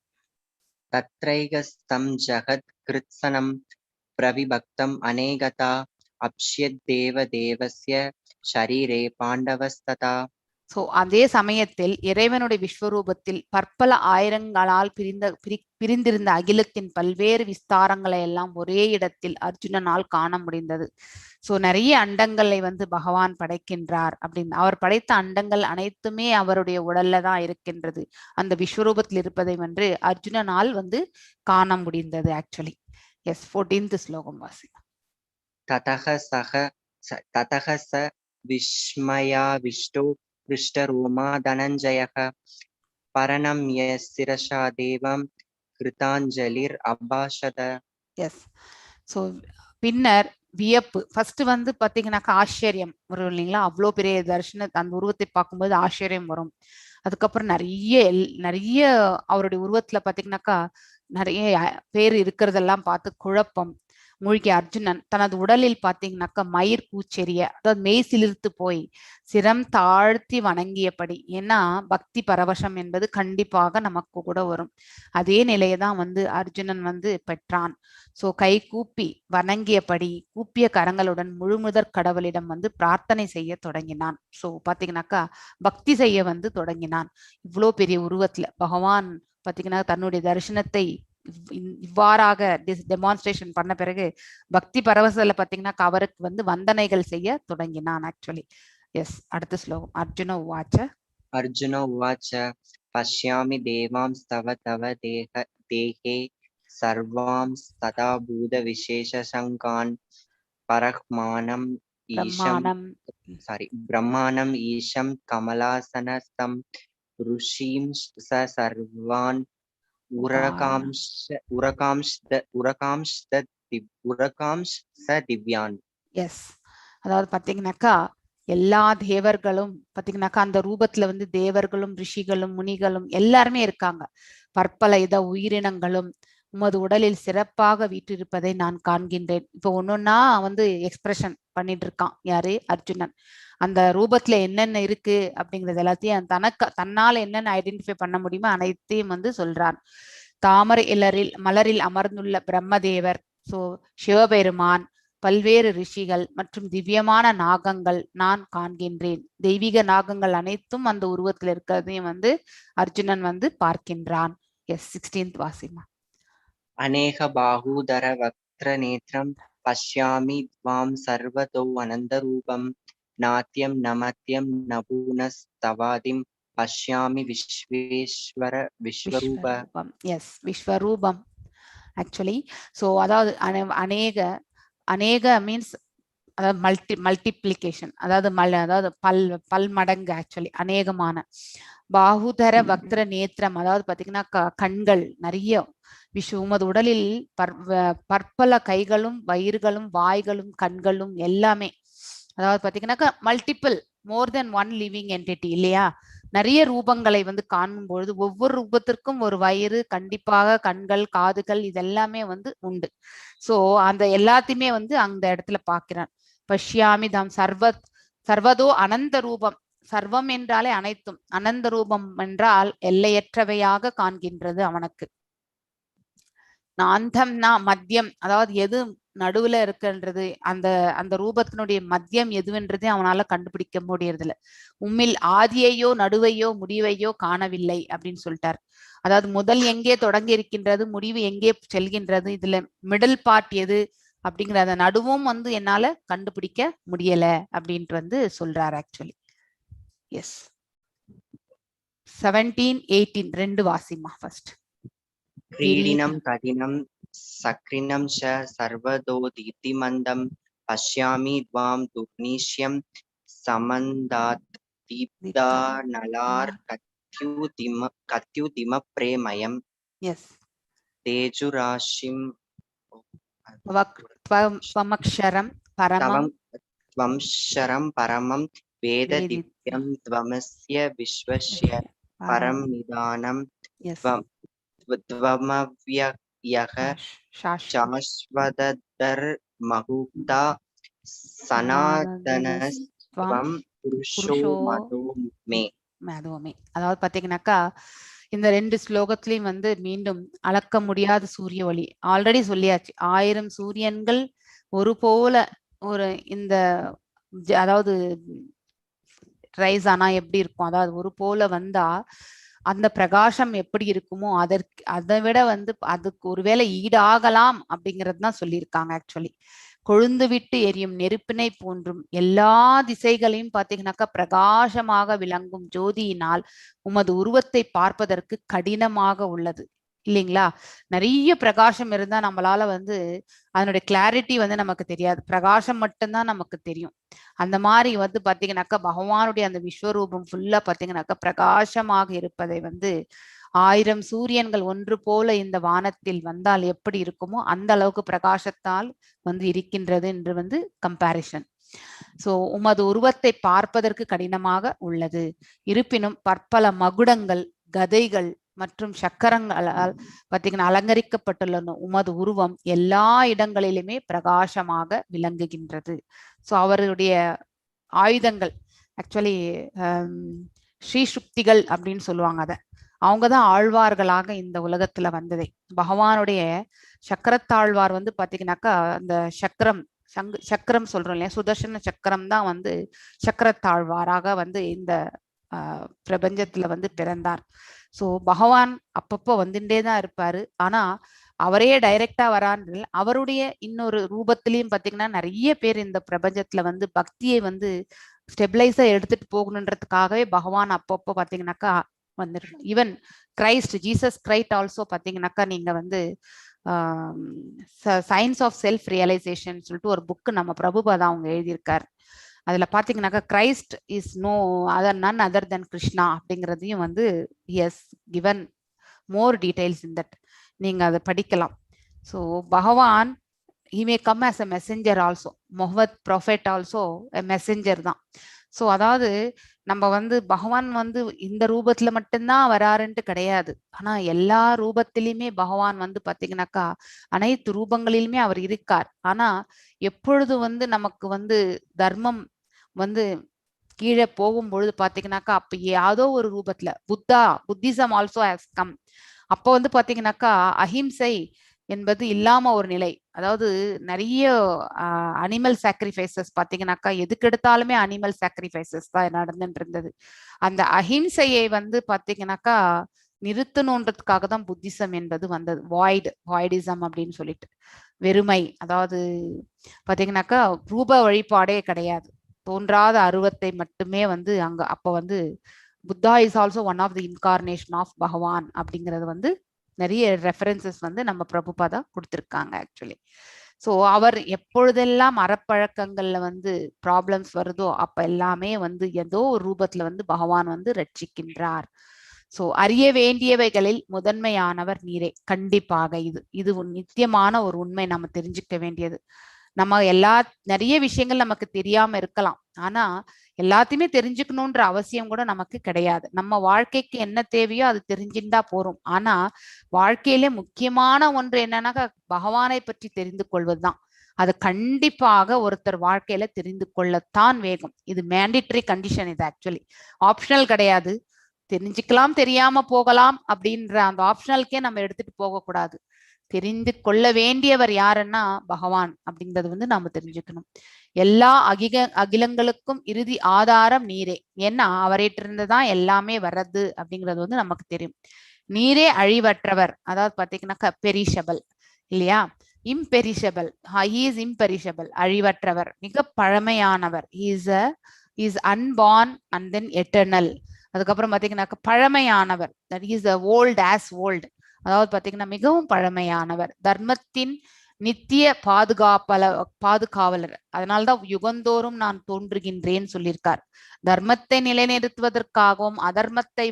तत्रैकस्तं जगत् कृत्सनं प्रविभक्तम् अनेकता अप्स्यद्देवदेवस्य शरीरे पाण्डवस्तथा. ஸோ அதே சமயத்தில் இறைவனுடைய விஸ்வரூபத்தில் பற்பல ஆயிரங்களால் பிரிந்திருந்த அகிலத்தின் பல்வேறு விஸ்தாரங்களை எல்லாம் ஒரே இடத்தில் அர்ஜுனனால் காண முடிந்தது. ஸோ நிறைய அண்டங்களை பகவான் படைக்கின்றார் அப்படின்னு. அவர் படைத்த அண்டங்கள் அனைத்துமே அவருடைய உடல்ல தான் இருக்கின்றது. அந்த விஸ்வரூபத்தில் இருப்பதை அர்ஜுனனால் காண முடிந்தது ஆக்சுவலி. எஸ், 14th ஸ்லோகம் வாசி. ततः स विस्मयाविष्टो पृष्ठरोमा धनञ्जयः परणम्य शिरसा देवं कृताञ्जलिर् अभाषत. எஸ், ஸோ பின்னர் வியப்பு ஃபர்ஸ்ட் பாத்தீங்கன்னாக்கா ஆச்சரியம் வரும் இல்லைங்களா, அவ்வளோ பெரிய தரிசன அந்த உருவத்தை பார்க்கும்போது ஆச்சரியம் வரும். அதுக்கப்புறம் நிறைய அவருடைய உருவத்துல பாத்தீங்கன்னாக்கா நிறைய பேர் இருக்கிறதெல்லாம் பார்த்து குழப்பம் மூழ்கிய அர்ஜுனன் தனது உடலில் பாத்தீங்கன்னாக்கா மயிர் கூச்செறிய, அதாவது மெய் சிலிர்த்து போய் சிரம் தாழ்த்தி வணங்கியபடி. ஏன்னா பக்தி பரவசம் என்பது கண்டிப்பாக நமக்கு கூட வரும். அதே நிலையதான் அர்ஜுனன் பெற்றான். சோ கை கூப்பி வணங்கியபடி கூப்பிய கரங்களுடன் முழுமுதற் கடவுளிடம் பிரார்த்தனை செய்ய தொடங்கினான். சோ பாத்தீங்கன்னாக்கா பக்தி செய்ய தொடங்கினான். இவ்வளோ பெரிய உருவத்துல பகவான் பாத்தீங்கன்னா தன்னுடைய தரிசனத்தை இவ்வாறாக டெமான்ஸ்ட்ரேஷன் பண்ண பிறகு பக்தி பரவசத்துல பாத்தீங்கன்னா அவருக்கு வந்தனைகள் செய்ய தொடங்கினான் ஆக்சுவலி. எஸ், அடுத்த ஸ்லோகம். அர்ஜுன உவாச்ச பஷ்யாமி தேவாம்ஸ்தவ தவ தேகே சர்வாம் ததா பூத விசேஷ சங்கான் பிரம்மாணம் ஈஷம் கமலாசனஸ்தம் ருஷீம் சர்வான் திவ்யான். எஸ், அதாவது பாத்தீங்கன்னாக்கா எல்லா தேவர்களும் பாத்தீங்கன்னாக்கா அந்த ரூபத்துல தேவர்களும் ரிஷிகளும் முனிகளும் எல்லாருமே இருக்காங்க. பற்பல உயிரினங்களும் உமது உடலில் சிறப்பாக வீற்றிருப்பதை நான் காண்கின்றேன். இப்போ ஒன்னொன்னா எக்ஸ்பிரஷன் பண்ணிட்டு இருக்கான் யாரு, அர்ஜுனன். அந்த ரூபத்துல என்னென்ன இருக்கு அப்படிங்கறது எல்லாத்தையும் தன்னால என்னென்ன ஐடென்டிஃபை பண்ண முடியுமோ அனைத்தையும் சொல்றான். தாமரை மலரில் அமர்ந்துள்ள பிரம்மதேவர், சோ சிவபெருமான், பல்வேறு ரிஷிகள் மற்றும் திவ்யமான நாகங்கள் நான் காண்கின்றேன். தெய்வீக நாகங்கள் அனைத்தும் அந்த உருவத்தில் இருக்கிறதையும் அர்ஜுனன் பார்க்கின்றான். S, 16th Wasima. அநேக பாஹூதர வக்ர நேத்ரம் பஷ்யாமி த்வாம் சர்வதோ அனந்த ரூபம் நாத்யம் நமத்யம் நபூனஸ்தவாதிம் பஷ்யாமி விஸ்வரூபம். எஸ், விஸ்வரூபம் ஆக்சுவலி. ஸோ அதாவது அநேக மீன்ஸ் அதாவது மல்டிப்ளிகேஷன், அதாவது பல்மடங்கு ஆக்சுவலி, அநேகமான. பாகுதர வக்ர நேத்திரம், அதாவது பாத்தீங்கன்னா கண்கள் நிறைய. உமது உடலில் பற்பல கைகளும் வயிறுகளும் வாய்களும் கண்களும் எல்லாமே, அதாவது பாத்தீங்கன்னாக்கா மல்டிபிள், மோர் தென் ஒன் லிவிங் என்டிட்டி இல்லையா. நிறைய ரூபங்களை வந்து காணும் பொழுது ஒவ்வொரு ரூபத்திற்கும் ஒரு வயிறு, கண்டிப்பாக கண்கள், காதுகள் இதெல்லாமே வந்து உண்டு. சோ அந்த எல்லாத்தையுமே வந்து அந்த இடத்துல பார்க்கிறான். பஷ்யாமி தாம் சர்வதோ அனந்த ரூபம். சர்வம் என்றாலே அனைத்தும், அனந்த ரூபம் என்றால் எல்லையற்றவையாக காண்கின்றது அவனுக்கு. நாந்தம்னா மத்தியம், அதாவது எது நடுவுல இருக்குன்றது, அந்த அந்த ரூபத்தினுடைய மத்தியம் எதுவென்றதே அவனால கண்டுபிடிக்க முடியறதில்ல. உம்மில் ஆதியையோ நடுவையோ முடிவையோ காணவில்லை அப்படின்னு சொல்லிட்டார். அதாவது முதல் எங்கே தொடங்கி இருக்கின்றது, முடிவு எங்கே செல்கின்றது, இதுல மிடில் பார்ட் எது அப்படிங்கிற அந்த நடுவும் வந்து என்னால கண்டுபிடிக்க முடியல அப்படின்ட்டு வந்து சொல்றாரு ஆக்சுவலி. எஸ் 17, 18 ரெண்டு வாசிமா ஃபர்ஸ்ட். क्रीडिनं कठिनं सक्रिनं च सर्वदोदितिमन्दं पश्यामि त्वां दुर्निश्यं समन्दात् दीप्तानलार् कत्युतिमप्रेमयं Yes. तेजुराशिं त्वमक्षरं परमं त्वमक्षरं परमं वेददिव्यं त्वमस्य विश्वस्य परं निदानं त्वमव्ययः शाश्वतधर्मगुप्ता सनातनस्त्वं पुरुषो मतो मे. அதாவது பாத்தீங்கன்னாக்கா இந்த ரெண்டு ஸ்லோகத்திலையும் வந்து மீண்டும் அளக்க முடியாத சூரிய ஒளி ஆல்ரெடி சொல்லியாச்சு. 1000 சூரியன்கள் ஒரு போல ஒரு இந்த அதாவது ரைஸ் ஆனா எப்படி இருக்கும், அதாவது ஒரு போல வந்தா அந்த பிரகாசம் எப்படி இருக்குமோ அதை விட வந்து அதுக்கு ஒருவேளை ஈடாகலாம் அப்படிங்கிறது தான் சொல்லியிருக்காங்க ஆக்சுவலி. கொழுந்து விட்டு எரியும் நெருப்பினை போன்றும் எல்லா திசைகளையும் பார்த்தீங்கன்னாக்கா பிரகாசமாக விளங்கும் ஜோதியினால் உமது உருவத்தை பார்ப்பதற்கு கடினமாக உள்ளது இல்லைங்களா. நிறைய பிரகாசம் இருந்தா நம்மளால வந்து அதனுடைய கிளாரிட்டி வந்து நமக்கு தெரியாது, பிரகாசம் மட்டும்தான் நமக்கு தெரியும். அந்த மாதிரி வந்து பாத்தீங்கன்னாக்கா பகவானுடைய அந்த விஸ்வரூபம் ஃபுல்லா பாத்தீங்கன்னாக்கா பிரகாசமாக இருப்பதை வந்து 1000 சூரியன்கள் ஒன்று போல இந்த வானத்தில் வந்தால் எப்படி இருக்குமோ அந்த அளவுக்கு பிரகாசத்தால் வந்து இருக்கின்றது என்று வந்து கம்பாரிசன். சோ உமது உருவத்தை பார்ப்பதற்கு கடினமாக உள்ளது. இருப்பினும் பற்பல மகுடங்கள், கதைகள் மற்றும் சக்கரங்களால் பார்த்தீங்கன்னா அலங்கரிக்கப்பட்டுள்ள உமது உருவம் எல்லா இடங்களிலுமே பிரகாசமாக விளங்குகின்றது. ஸோ அவருடைய ஆயுதங்கள் ஆக்சுவலி ஸ்ரீசுக்திகள் அப்படின்னு சொல்லுவாங்க. அதை அவங்கதான் ஆழ்வார்களாக இந்த உலகத்துல வந்ததே. பகவானுடைய சக்கரத்தாழ்வார் வந்து பாத்தீங்கன்னாக்கா அந்த சக்கரம் சொல்றோம் இல்லையா, சுதர்சன சக்கரம் தான் வந்து சக்கரத்தாழ்வாராக வந்து இந்த பிரபஞ்சத்துல வந்து பிறந்தார். சோ பகவான் அப்பப்போ வந்துட்டே தான் இருப்பாரு. ஆனா அவரே டைரக்டா வரான்னு அவருடைய இன்னொரு ரூபத்திலையும் பாத்தீங்கன்னா நிறைய பேர் இந்த பிரபஞ்சத்துல வந்து பக்தியை வந்து ஸ்டெபிளைஸா எடுத்துட்டு போகணுன்றதுக்காகவே பகவான் அப்பப்போ பாத்தீங்கன்னாக்கா வந்துருக்கு. Even Christ, Jesus Christ also பாத்தீங்கன்னாக்கா நீங்க வந்து சயின்ஸ் ஆஃப் செல்ஃப் ரியலைசேஷன் சொல்லிட்டு ஒரு புக்கு நம்ம பிரபுபாதா அவங்க எழுதியிருக்காரு. அதுல பாத்தீங்கன்னாக்கா Christ is none other than Krishna அப்படிங்கிறதையும் வந்து as given more details in that, நீங்க அதை படிக்கலாம். ஸோ பகவான் he may come as a messenger also. Muhammad prophet also messenger தான். ஸோ அதாவது நம்ம வந்து பகவான் வந்து இந்த ரூபத்துல மட்டும்தான் வராருன்ட்டு கிடையாது. ஆனா எல்லா ரூபத்திலையுமே பகவான் வந்து பாத்தீங்கன்னாக்கா அனைத்து ரூபங்களிலுமே அவர் இருக்கார். ஆனா எப்பொழுது வந்து நமக்கு வந்து தர்மம் வந்து கீழே போகும் பொழுது பாத்தீங்கன்னாக்கா அப்ப ஏதோ ஒரு ரூபத்துல புத்திசம் ஆல்சோ ஹஸ் கம். அப்போ வந்து பாத்தீங்கன்னாக்கா அஹிம்சை என்பது இல்லாம ஒரு நிலை. அதாவது நிறைய அனிமல் சாக்ரிஃபைசஸ் பாத்தீங்கன்னாக்கா எதுக்கு எடுத்தாலுமே அனிமல் சாக்ரிஃபைசஸ் தான் நடந்துட்டு இருந்தது. அந்த அஹிம்சையை வந்து பாத்தீங்கன்னாக்கா நிறுத்தணுன்றதுக்காக தான் புத்திசம் என்பது வந்தது. வாய்டிசம் அப்படின்னு சொல்லிட்டு வெறுமை, அதாவது பாத்தீங்கன்னாக்கா ரூப வழிபாடே கிடையாது, தோன்றாத அருவத்தை மட்டுமே வந்து அங்க அப்ப வந்து Buddha is also one of the incarnation of Bhagavan அப்படிங்கிறது வந்து நிறைய ரெஃபரன்சஸ் வந்து நம்ம பிரபுபாதா கொடுத்திருக்காங்க ஆக்சுவலி. ஸோ அவர் எப்பொழுதெல்லாம் அறப்பழக்கங்கள்ல வந்து ப்ராப்ளம்ஸ் வருதோ அப்ப எல்லாமே வந்து ஏதோ ஒரு ரூபத்துல வந்து பகவான் வந்து ரட்சிக்கின்றார். ஸோ அறிய வேண்டியவைகளில் முதன்மையானவர் நீரே. கண்டிப்பாக இது நித்தியமான ஒரு உண்மை நம்ம தெரிஞ்சுக்க வேண்டியது. நம்ம நிறைய விஷயங்கள் நமக்கு தெரியாம இருக்கலாம். ஆனா எல்லாத்தையுமே தெரிஞ்சுக்கணும்ன்ற அவசியம் கூட நமக்கு கிடையாது. நம்ம வாழ்க்கைக்கு என்ன தேவையோ அது தெரிஞ்சுட்டா போறோம். ஆனா வாழ்க்கையிலே முக்கியமான ஒன்று என்னன்னாக்கா பகவானை பற்றி தெரிந்து கொள்வதுதான். அது கண்டிப்பாக ஒருத்தர் வாழ்க்கையில தெரிந்து கொள்ளத்தான் வேகும். இது மேண்டிட்டரி கண்டிஷன். இது ஆக்சுவலி ஆப்ஷனல் கிடையாது. தெரிஞ்சுக்கலாம், தெரியாம போகலாம் அப்படின்ற அந்த ஆப்ஷனலுக்கே நம்ம எடுத்துட்டு போகக்கூடாது. தெரிந்து கொள்ள வேண்டியவர் யாருன்னா பகவான் அப்படிங்கிறது நாம தெரிஞ்சுக்கணும். எல்லா அகிலங்களுக்கும் இறுதி ஆதாரம் நீரே. ஏன்னா அவர்கிட்ட இருந்துதான் எல்லாமே வர்றது அப்படிங்கிறது நமக்கு தெரியும். நீரே அழிவற்றவர், அதாவது பாத்தீங்கன்னாக்கா பெரிஷபிள் இல்லையா? இம்பெரிஷபிள், ஹி இஸ் இம்பெரிஷபிள், அழிவற்றவர், மிக பழமையானவர், is unborn and then eternal. அதுக்கப்புறம் பாத்தீங்கன்னாக்கா பழமையானவர், that is old as old, அதாவது பாத்தீங்கன்னா மிகவும் பழமையானவர், தர்மத்தின் நித்திய பாதுகாவலர். அதனால்தான் யுகந்தோறும் நான் தோன்றுகின்றேன் சொல்லியிருக்கார். தர்மத்தை நிலைநிறுத்துவதற்காகவும் அதர்மத்தை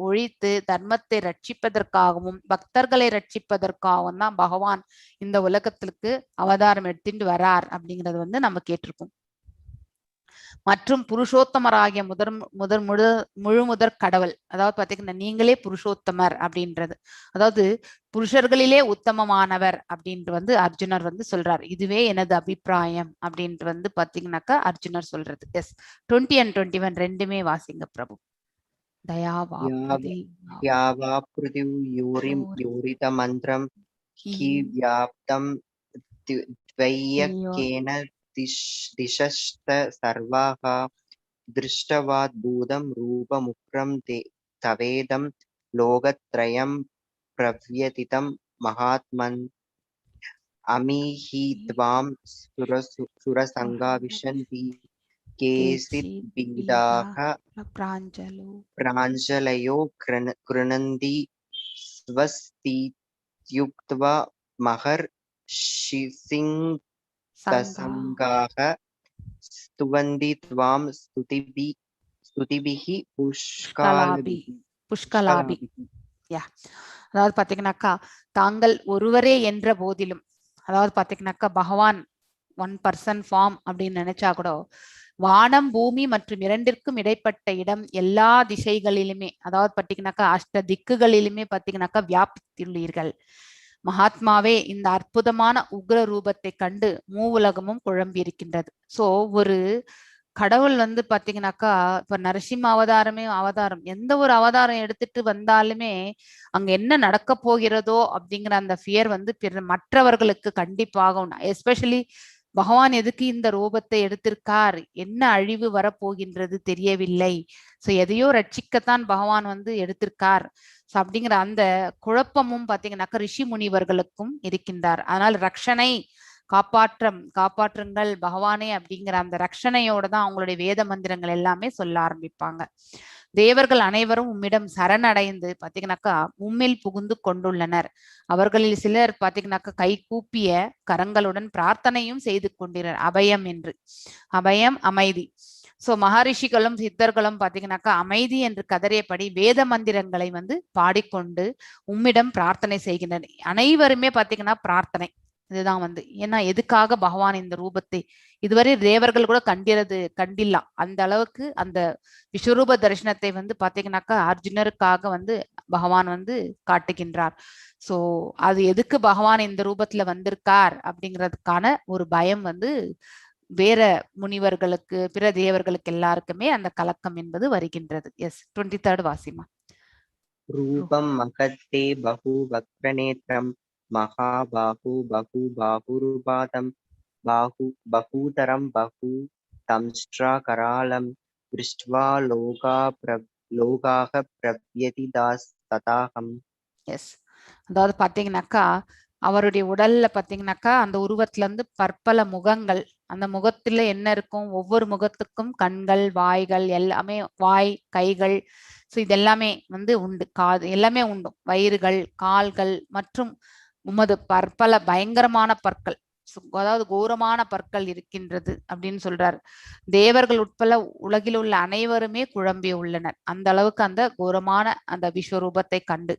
ஒழித்து தர்மத்தை ரட்சிப்பதற்காகவும் பக்தர்களை ரட்சிப்பதற்காகவும் தான் பகவான் இந்த உலகத்திற்கு அவதாரம் எடுத்துட்டு வரார் அப்படிங்கிறது நம்ம கேட்டிருக்கோம். மற்றும் புருஷோத்தமராகிய முழுமுதற் கடவுள், அதாவது பாத்தீங்கன்னா நீங்களே புருஷோத்தமர் அப்படின்றது, அதாவது புருஷர்களிலே உத்தமமானவர் அப்படின்ட்டு அர்ஜுனர் சொல்றார். இதுவே எனது அபிப்பிராயம் அப்படின்ட்டு பாத்தீங்கன்னாக்கா அர்ஜுனர் சொல்றது. எஸ், 20 and 21 ரெண்டுமே வாசிங்க பிரபு. யூரித மந்திரம் ஹி வியாப்தம் த்வய்யக்கேன திசஸ்த சர்வாக திருஷ்டவாத் பூதம் ரூபமுக்ரம் தவேதம் லோகத்ரயம் பிரவ்யதிதம் மகாத்மன் அமிஹித்வாம் சுரசங்கா விஷந்தி கேசித் பீதாக பிராஞ்சலயோ கிருணந்தி ஸ்வஸ்தித்யுக்த்வா மகர் ஷிசிங் தசங்காக ஸ்துவந்தி த்வாம் ஸ்துதிபிஹி புஷ்கலாபி. அதாவது பாத்தீங்கன்னாக்கா தாங்கள் ஒருவரே என்ற போதிலும், அதாவது பாத்தீங்கன்னாக்கா பகவான் 1% ஃபார்ம் அப்படின்னு நினைச்சா கூட வானம் பூமி மற்றும் இரண்டிற்கும் இடைப்பட்ட இடம் எல்லா திசைகளிலுமே, அதாவது பாத்தீங்கன்னாக்கா அஷ்ட திக்குகளிலுமே பாத்தீங்கன்னாக்கா வியாபித்துள்ளீர்கள். மகாத்மாவே, இந்த அற்புதமான உக்ர ரூபத்தை கண்டு மூவுலகமும் குழம்பி இருக்கின்றது. சோ ஒரு கடவுள் பாத்தீங்கன்னாக்கா இப்ப நரசிம்ம அவதாரம், எந்த ஒரு அவதாரம் எடுத்துட்டு வந்தாலுமே அங்க என்ன நடக்க போகிறதோ அப்படிங்கிற அந்த ஃபியர் மற்றவர்களுக்கு கண்டிப்பாக உண்டு. எஸ்பெஷலி பகவான் எதுக்கு இந்த ரூபத்தை எடுத்திருக்கார், என்ன அழிவு வரப்போகின்றது தெரியவில்லை, சோ எதையோ ரட்சிக்கத்தான் பகவான் எடுத்திருக்கார். சோ அப்படிங்கிற அந்த குழப்பமும் பாத்தீங்கன்னாக்கா ரிஷி முனிவர்களுக்கும் இருக்கின்றார். அதனால் ரக்ஷனை காப்பாற்றுங்கள் பகவானே அப்படிங்கிற அந்த ரக்ஷனையோட தான் அவங்களுடைய வேத மந்திரங்கள் எல்லாமே சொல்ல ஆரம்பிப்பாங்க. தேவர்கள் அனைவரும் உம்மிடம் சரணடைந்து பாத்தீங்கன்னாக்கா உம்மில் புகுந்து கொண்டுள்ளனர். அவர்களில் சிலர் பாத்தீங்கன்னாக்கா கை கூப்பிய கரங்களுடன் பிரார்த்தனையும் செய்து கொண்டினர், அபயம் என்று. அபயம், அமைதி. சோ மகரிஷிகளும் சித்தர்களும் பாத்தீங்கன்னாக்கா அமைதி என்று கதறியபடி வேத மந்திரங்களை பாடிக்கொண்டு உம்மிடம் பிரார்த்தனை செய்கின்றனர். அனைவருமே பாத்தீங்கன்னா பிரார்த்தனை இதுதான் ஏன்னா எதுக்காக பகவான் இந்த ரூபத்தை இதுவரை தேவர்கள் கூட கண்டில்லா அந்த அளவுக்கு அந்த விஸ்வரூப தரிசனத்தை பாத்தீங்கன்னாக்கா அர்ஜுனருக்காக பகவான் காட்டுகின்றார். சோ அது எதுக்கு பகவான் இந்த ரூபத்துல வந்திருக்கார் அப்படிங்கிறதுக்கான ஒரு பயம் வேற முனிவர்களுக்கு பிற தேவர்களுக்கு எல்லாருக்குமே அந்த கலக்கம் என்பது வருகின்றது. எஸ், 23rd வாசிமா. ரூபம் மகத்தே பகு வக்ரநேத்ரம் மகாபாஹு பகு பாஹுருபாதம் பகூதரம் பகு தம்ஷ்ட்ரா கராலம் திருஷ்ட்வா லோகாக பிரவ்யதிதாஸ் ததாகம். எஸ், அதாவது பாத்தீங்கன்னாக்கா அவருடைய உடல்ல பாத்தீங்கன்னாக்கா அந்த உருவத்துல பற்பல முகங்கள், அந்த முகத்துல என்ன இருக்கும், ஒவ்வொரு முகத்துக்கும் கண்கள் வாய்கள் எல்லாமே, வாய் கைகள், ஸோ இதெல்லாமே உண்டு, காது எல்லாமே உண்டு, வயிறுகள் கால்கள் மற்றும் உமது பற்பல பயங்கரமான பற்கள், அதாவது கோரமான பற்கள் இருக்கின்றது அப்படின்னு சொல்றாரு. தேவர்கள் உட்பட உலகில் உள்ள அனைவருமே குழம்பி உள்ளனர் அந்த அளவுக்கு அந்த கோரமான அந்த விஸ்வரூபத்தை கண்டு.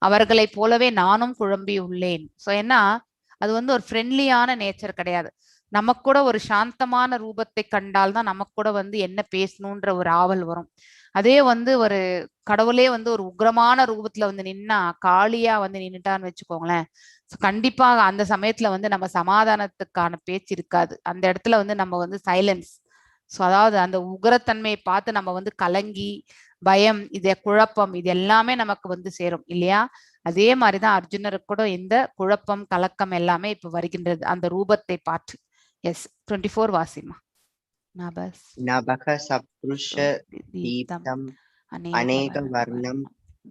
அவர்களை போலவே நானும் குழம்பி உள்ளேன். ஸோ ஏன்னா அது ஒரு ஃப்ரெண்ட்லியான நேச்சர் கிடையாது. நமக்கு கூட ஒரு சாந்தமான ரூபத்தை கண்டால்தான் நமக்கு கூட வந்து என்ன பேசணுன்ற ஒரு ஆவல் வரும். அதே வந்து ஒரு கடவுளே வந்து ஒரு உக்ரமான ரூபத்துல வந்து நின்னா, காளியா வந்து நின்னுட்டான்னு வச்சுக்கோங்களேன், கண்டிப்பா அந்த சமயத்துல வந்து நம்ம சமாதானத்துக்கான பேச்சு இருக்காது. அந்த இடத்துல வந்து நம்ம வந்து சைலன்ஸ். ஸோ அதாவது அந்த உக்ரத்தன்மையை பார்த்து நம்ம வந்து கலங்கி, பயம், இது குழப்பம், இது எல்லாமே நமக்கு வந்து சேரும் இல்லையா? அதே மாதிரிதான் அர்ஜுனருக்கு கூட இந்த குழப்பம், கலக்கம் எல்லாமே இப்ப வருகின்றது அந்த ரூபத்தை பார்த்து. எஸ் 24 வாசிமா. நபஸ் நபக சப்ருஷ தீப்தம் தீப்தம் அநேக அநேக வர்ணம்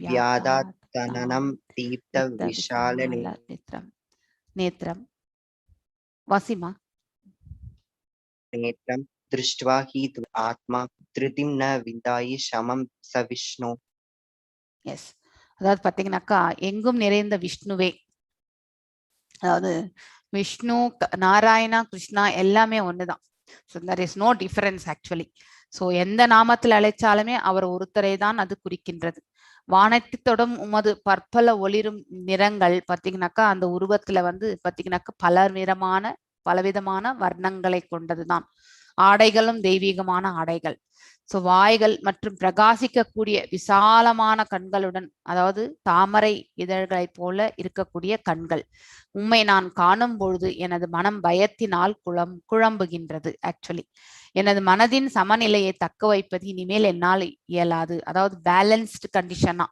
வியாதாத்தனனம் தீப்த விஷால நேத்திரம் நேத்திரம் வாசிமா. நேத்ரம் திருஷ்ட்வா ஹி ஆத்மா திருதிம் ந விந்தாயி சமம் ச விஷ்ணு. எஸ், அதாவது பாத்தீங்கன்னாக்கா எங்கும் நிறைந்த விஷ்ணுவே, அதாவது விஷ்ணு, நாராயணா, கிருஷ்ணா எல்லாமே ஒண்ணுதான். So there is no difference actually. So எந்த நாமத்தில் அழைச்சாலுமே அவர் ஒருத்தரை தான் அது குறிக்கின்றது. வானத்தித்தொடும் உமது பற்பல ஒளிரும் நிறங்கள் பார்த்தீங்கன்னாக்கா அந்த உருவத்துல வந்து பார்த்தீங்கன்னாக்கா பலவிதமான வர்ணங்களை கொண்டதுதான். ஆடைகளும் தெய்வீகமான ஆடைகள். ஸோ வாய்கள் மற்றும் பிரகாசிக்கக்கூடிய விசாலமான கண்களுடன், அதாவது தாமரை இதழ்களைப் போல இருக்கக்கூடிய கண்கள். உம்மை நான் காணும் பொழுது எனது மனம் பயத்தினால் குழம்புகின்றது. ஆக்சுவலி எனது மனதின் சமநிலையை தக்க வைப்பது இனிமேல் என்னால் இயலாது. அதாவது பேலன்ஸ்டு கண்டிஷனா.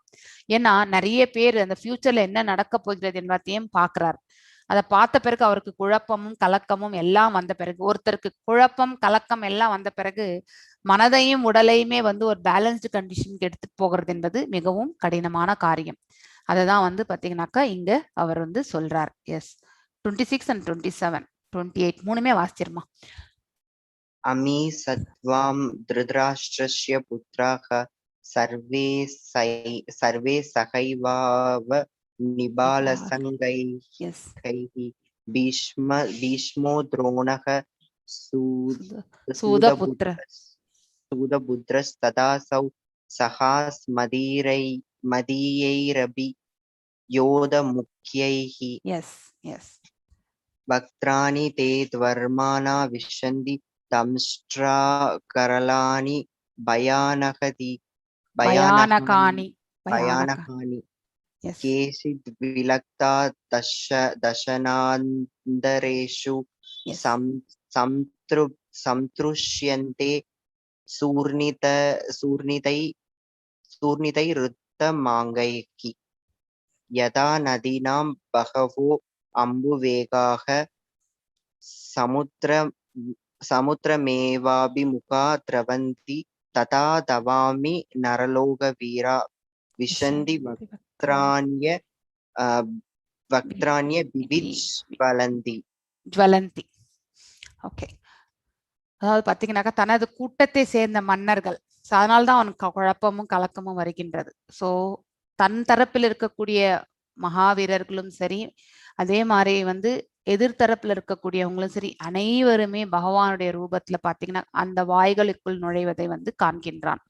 ஏன்னா நிறைய பேர் அந்த ஃபியூச்சர்ல என்ன நடக்க போகிறது என்பதையும் பார்க்கிறார். அதை பார்த்த பிறகு அவருக்கு குழப்பமும் கலக்கமும் எல்லாம் வந்த பிறகு, ஒருத்தருக்கு குழப்பம் கலக்கம் எல்லாம் வந்த பிறகு மனதையும் உடலையுமே வந்து ஒரு பேலன்ஸ்டு கண்டிஷனுக்கு எடுத்துட்டு போகிறது என்பது மிகவும் கடினமான காரியம். அததான் வந்து பாத்தீங்கன்னாக்கா இங்க அவர் வந்து சொல்றார். எஸ் 26 and 27 28 மூணுமே வாசிச்சிருமா. அமி சத்வாம் திருதராஷ்டிரஸ்ய புத்ராக சர்வே சகைவாவ நிபாலசங்கைஹி பீஷ்மோ துரோணக சூதபுத்ரஸ்ததாசௌ சகாஸ்மதீயைரபி யோத முக்கியைஹி. எஸ் எஸ் வக்த்ராணி தே த்வர்மாணா விஷந்தி தம்ஷ்ட்ரா கரலானி பயானகானி கேசித் விலக்தா தசனாந்தரேஷு சம்த்ருஷ்யந்தே சூர்ணிதை ருத்தமாங்கைகி யதா நதீனாம் பகவோ அம்புவேகாக சமுத்திரமேவாபிமுகா திரவந்தி ததா தவாமி நரலோக வீரா விஷந்தி வக்த்ராண்ய ஜ்வலந்தி. ஓகே, அதாவது பாத்தீங்கன்னாக்கா தனது கூட்டத்தை சேர்ந்த மன்னர்கள், அதனால்தான் அவனுக்கு குழப்பமும் கலக்கமும் வருகின்றது. சோ தன் தரப்பில் இருக்கக்கூடிய மகாவீரர்களும் சரி, அதே மாதிரி வந்து எதிர்த்தரப்புல இருக்கக்கூடியவங்களும் சரி, அனைவருமே பகவானுடைய ரூபத்துல பாத்தீங்கன்னா அந்த வாய்களுக்குள் நுழைவதை வந்து காண்கின்றான்.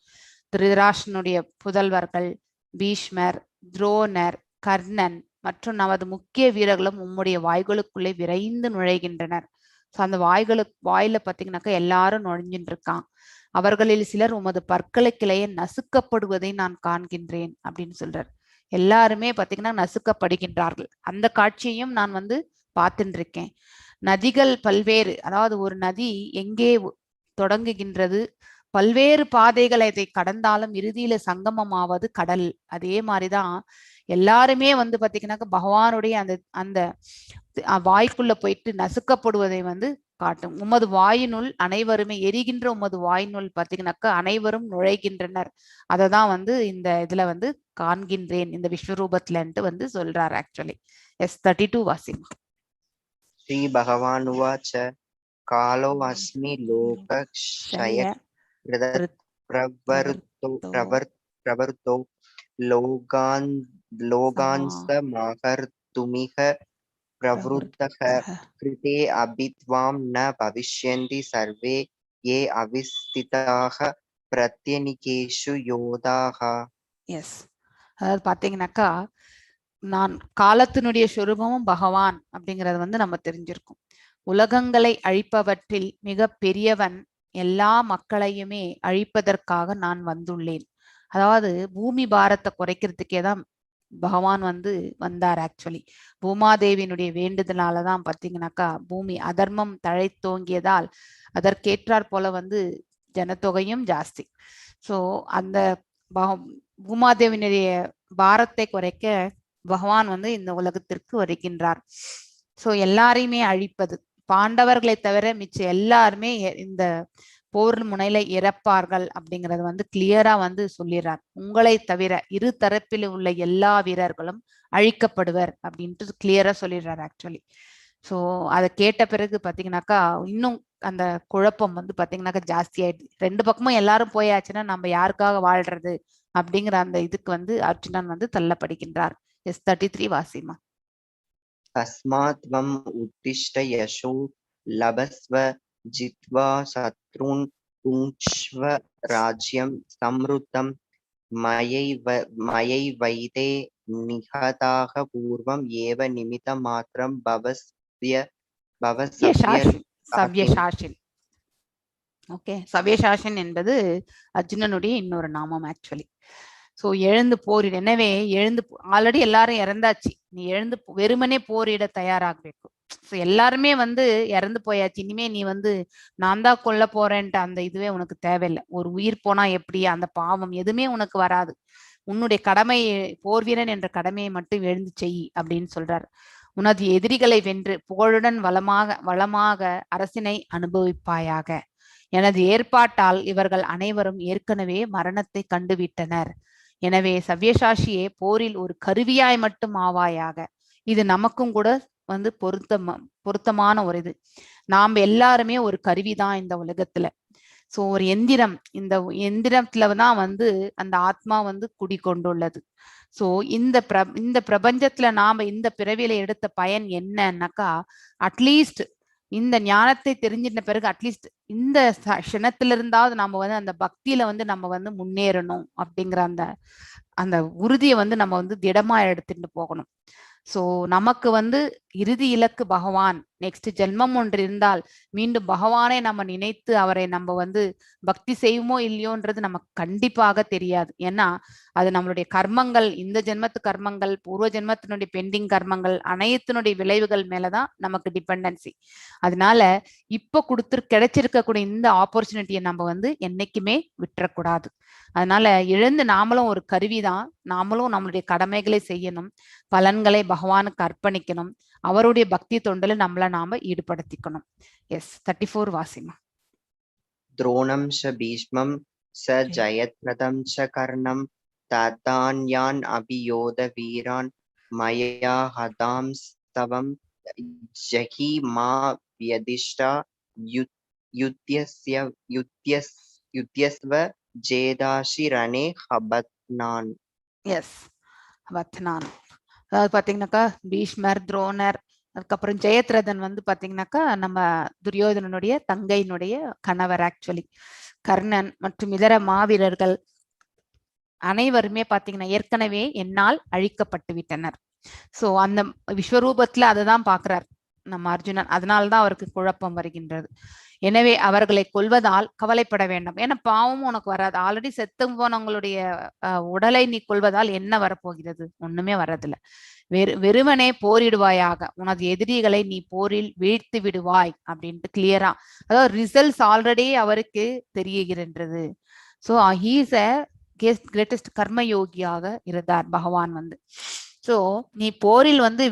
திருதராஷ்டிரனுடைய புதல்வர்கள் பீஷ்மர், துரோணர், கர்ணன் மற்றும் நமது முக்கிய வீரர்களும் உம்முடைய வாய்களுக்குள்ளே விரைந்து நுழைகின்றனர். அந்த வாயில பாத்தீங்கன்னாக்கா எல்லாரும் நுழைஞ்சிட்டு இருக்கான். அவர்களில் சிலர் உமது பற்களை கிளைய நசுக்கப்படுவதை நான் காண்கின்றேன் அப்படின்னு சொல்றார். எல்லாருமே பாத்தீங்கன்னா நசுக்கப்படுகின்றார்கள். அந்த காட்சியையும் நான் வந்து பார்த்துட்டு இருக்கேன். நதிகள் பல்வேறு, அதாவது ஒரு நதி எங்கே தொடங்குகின்றது, பல்வேறு பாதைகளை இதை கடந்தாலும் இறுதியில சங்கமமாவது கடல். அதே மாதிரிதான் எல்லாருமே வந்து பாத்தீங்கன்னாக்கா பகவானுடைய அந்த அந்த வாய்க்குள்ள போயிட்டு நசுக்கப்படுவதை வந்து காட்டும். உமது வாயினுள் அனைவருமே எரிகின்ற உமது வாயினுள் பாத்தீங்கன்னாக்கா அனைவரும் நுழைகின்றனர். அததான் வந்து இந்த இதுல வந்து காண்கின்றேன் இந்த விஸ்வரூபத்துலன்ட்டு வந்து சொல்றார். Actually S 32 washing. ஸ்ரீ பகவான் உவாச்ச காலோ அஸ்மி லோகக்ஷய பிரவர்த்தோ லோகான்ஸ்தமாகர்த்துமிஹ பிரவருத்தஹ கிருதே அபித்வாம் ந பவிஷ்யந்தி சர்வே யே அவிஸ்திதாக பிரத்யனிகேஷு யோதாக. எஸ், அதாவது பாத்தீங்கன்னாக்கா நான் காலத்தினுடைய சொரூபமும் பகவான் அப்படிங்கறது வந்து நம்ம தெரிஞ்சிருக்கோம். உலகங்களை அழிப்பவற்றில் மிக பெரியவன், எல்லா மக்களையுமே அழிப்பதற்காக நான் வந்துள்ளேன். அதாவது பூமி பாரத்தை குறைக்கிறதுக்கே தான் பகவான் வந்து வந்தார். ஆக்சுவலி பூமாதேவியினுடைய வேண்டுதலாலதான் பாத்தீங்கன்னாக்கா பூமி அதர்மம் தழைத்தோங்கியதால் அதற்கேற்றாற் போல வந்து ஜனத்தொகையும் ஜாஸ்தி. ஸோ அந்த பூமாதேவியினுடைய பாரத்தை குறைக்க பகவான் வந்து இந்த உலகத்திற்கு வருகின்றார். ஸோ எல்லாரையுமே அழிப்பது, பாண்டவர்களை தவிர மிச்ச எல்லாருமே இந்த போர் முனையில இறப்பார்கள் அப்படிங்கறது வந்து கிளியரா வந்து சொல்லிடுறார். உங்களை தவிர இரு தரப்பில் உள்ள எல்லா வீரர்களும் அழிக்கப்படுவர் அப்படின்ட்டு கிளியரா சொல்லிடுறாரு ஆக்சுவலி. ஸோ அதை கேட்ட பிறகு பாத்தீங்கன்னாக்கா இன்னும் அந்த குழப்பம் வந்து பாத்தீங்கன்னாக்கா ஜாஸ்தி ஆயிடுது. ரெண்டு பக்கமும் எல்லாரும் போயாச்சுன்னா நம்ம யாருக்காக வாழ்றது அப்படிங்கிற அந்த இதுக்கு வந்து அர்ஜுனன் வந்து தள்ளப்படுகின்றார். எஸ் 33 வாசிமா. தஸ்மாத்வம் உத்திஷ்ட யசோ லபஸ்வ ஜித்வா சத்ருன் புங்க்ஷ்வ ராஜ்யம் சம்ருத்தம் மயைவைதே நிஹதாக பூர்வம் ஏவ நிமித்த மாத்திரம் சவ்யசாஷின். ஓகே, சவ்யசாஷன் என்பது அர்ஜுனனுடைய இன்னொரு நாமம் ஆக்சுவலி. ஸோ எழுந்து போரிட, எனவே எழுந்து, ஆல்ரெடி எல்லாரும் இறந்தாச்சு, நீ எழுந்து வெறுமனே போரிட தயாராகಬೇಕು. ஸோ எல்லாருமே வந்து இறந்து போயாச்சு, இனிமே நீ வந்து நான் தான் கொல்ல போறேன்ட்டு அந்த இதுவே உனக்கு தேவையில்லை. ஒரு உயிர் போனா எப்படி அந்த பாவம் எதுவுமே உனக்கு வராது. உன்னுடைய கடமை, போர் வீரன் என்ற கடமையை மட்டும் எழுந்து செய் அப்படின்னு சொல்றாரு. உனது எதிரிகளை வென்று புகழுடன் வளமாக அரசினை அனுபவிப்பாயாக. எனது ஏற்பாட்டால் இவர்கள் அனைவரும் ஏற்கனவே மரணத்தை கண்டுவிட்டனர். எனவே சவ்யசாஷியே போரில் ஒரு கருவியாய் மட்டும் ஆவாயாக. இது நமக்கும் கூட வந்து பொருத்தமான ஒரு இது. நாம் எல்லாருமே ஒரு கருவிதான் இந்த உலகத்துல. ஸோ ஒரு எந்திரம், இந்த எந்திரத்துலதான் வந்து அந்த ஆத்மா வந்து குடிக்கொண்டுள்ளது. ஸோ இந்த பிரபஞ்சத்துல நாம இந்த பிறவியில எடுத்த பயன் என்னன்னாக்கா, அட்லீஸ்ட் இந்த ஞானத்தை தெரிஞ்சிட்ட பிறகு அட்லீஸ்ட் இந்த க்ஷணத்துல இருந்தாவது நம்ம வந்து அந்த பக்தியில வந்து நம்ம வந்து முன்னேறணும் அப்படிங்கிற அந்த அந்த உறுதியை வந்து நம்ம வந்து திடமா எடுத்துட்டு போகணும். ஸோ நமக்கு வந்து இறுதி இலக்கு பகவான். நெக்ஸ்ட் ஜென்மம் ஒன்று இருந்தால் மீண்டும் பகவானை நம்ம நினைத்து அவரை நம்ம வந்து பக்தி செய்வோமோ இல்லையோன்றது நமக்கு கண்டிப்பாக தெரியாது. ஏன்னா அது நம்மளுடைய கர்மங்கள், இந்த ஜென்மத்து கர்மங்கள், பூர்வ ஜென்மத்தினுடைய பெண்டிங் கர்மங்கள் அனைத்தினுடைய விளைவுகள் மேலதான் நமக்கு டிபெண்டன்சி. அதனால இப்ப கிடைச்சிருக்கக்கூடிய இந்த ஆப்பர்ச்சுனிட்டியை நம்ம வந்து என்னைக்குமே விட்டுறக்கூடாது. அதனால எழுந்து நாமளும் ஒரு கருவிதான், நாமளும் நம்மளுடைய கடமைகளை செய்யணும், பலன்களை பகவானுக்கு அர்ப்பணிக்கணும், அவருடைய பக்தி தொண்டில நம்மளை நாம ஈடுபடுத்திக்கணும். எஸ் 34 வாசிமா. துரோணம் ச பீஷ்மம் ச ஜயத்ரதம் ச கர்ணம் ததான்யான் அபியோத வீரான் மயா ஹதாம் ஸ்தவம் ஜஹி மா வியதிஷ்டா யுத்யஸ்வ ஜேதாஷி ரணே ஹபத்னான். எஸ், ஹபத்னான். அதாவது பாத்தீங்கன்னாக்கா பீஷ்மர், துரோணர், அதுக்கப்புறம் ஜெயத்ரதன் வந்து பாத்தீங்கன்னாக்கா நம்ம துரியோதனனுடைய தங்கையினுடைய கணவர் ஆக்சுவலி. கர்ணன் மற்றும் இதர மாவீரர்கள் அனைவருமே பாத்தீங்கன்னா ஏற்கனவே என்னால் அழிக்கப்பட்டு விட்டனர். சோ அந்த விஸ்வரூபத்துல அததான் பாக்குறார் நம்ம அர்ஜுனன். அதனால்தான் அவருக்கு குழப்பம் வருகின்றது. எனவே அவர்களை கொல்வதால் கவலைப்பட வேண்டாம். ஏன்னா பாவமும் உனக்கு வராது. ஆல்ரெடி செத்து போனவங்களுடைய உடலை நீ கொல்வதால் என்ன வரப்போகிறது? ஒண்ணுமே வர்றதில்ல. வெறுமனே போரிடுவாயாக, உனது எதிரிகளை நீ போரில் வீழ்த்து விடுவாய் அப்படின்ட்டு கிளியரா, அதாவது ரிசல்ட்ஸ் ஆல்ரெடி அவருக்கு தெரியுகின்றது. ஸோ ஹீஸ் அ கிரேட்டஸ்ட் கர்மயோகியாக இருந்தார் பகவான் வந்து. ஸோ நீ போரில் வந்து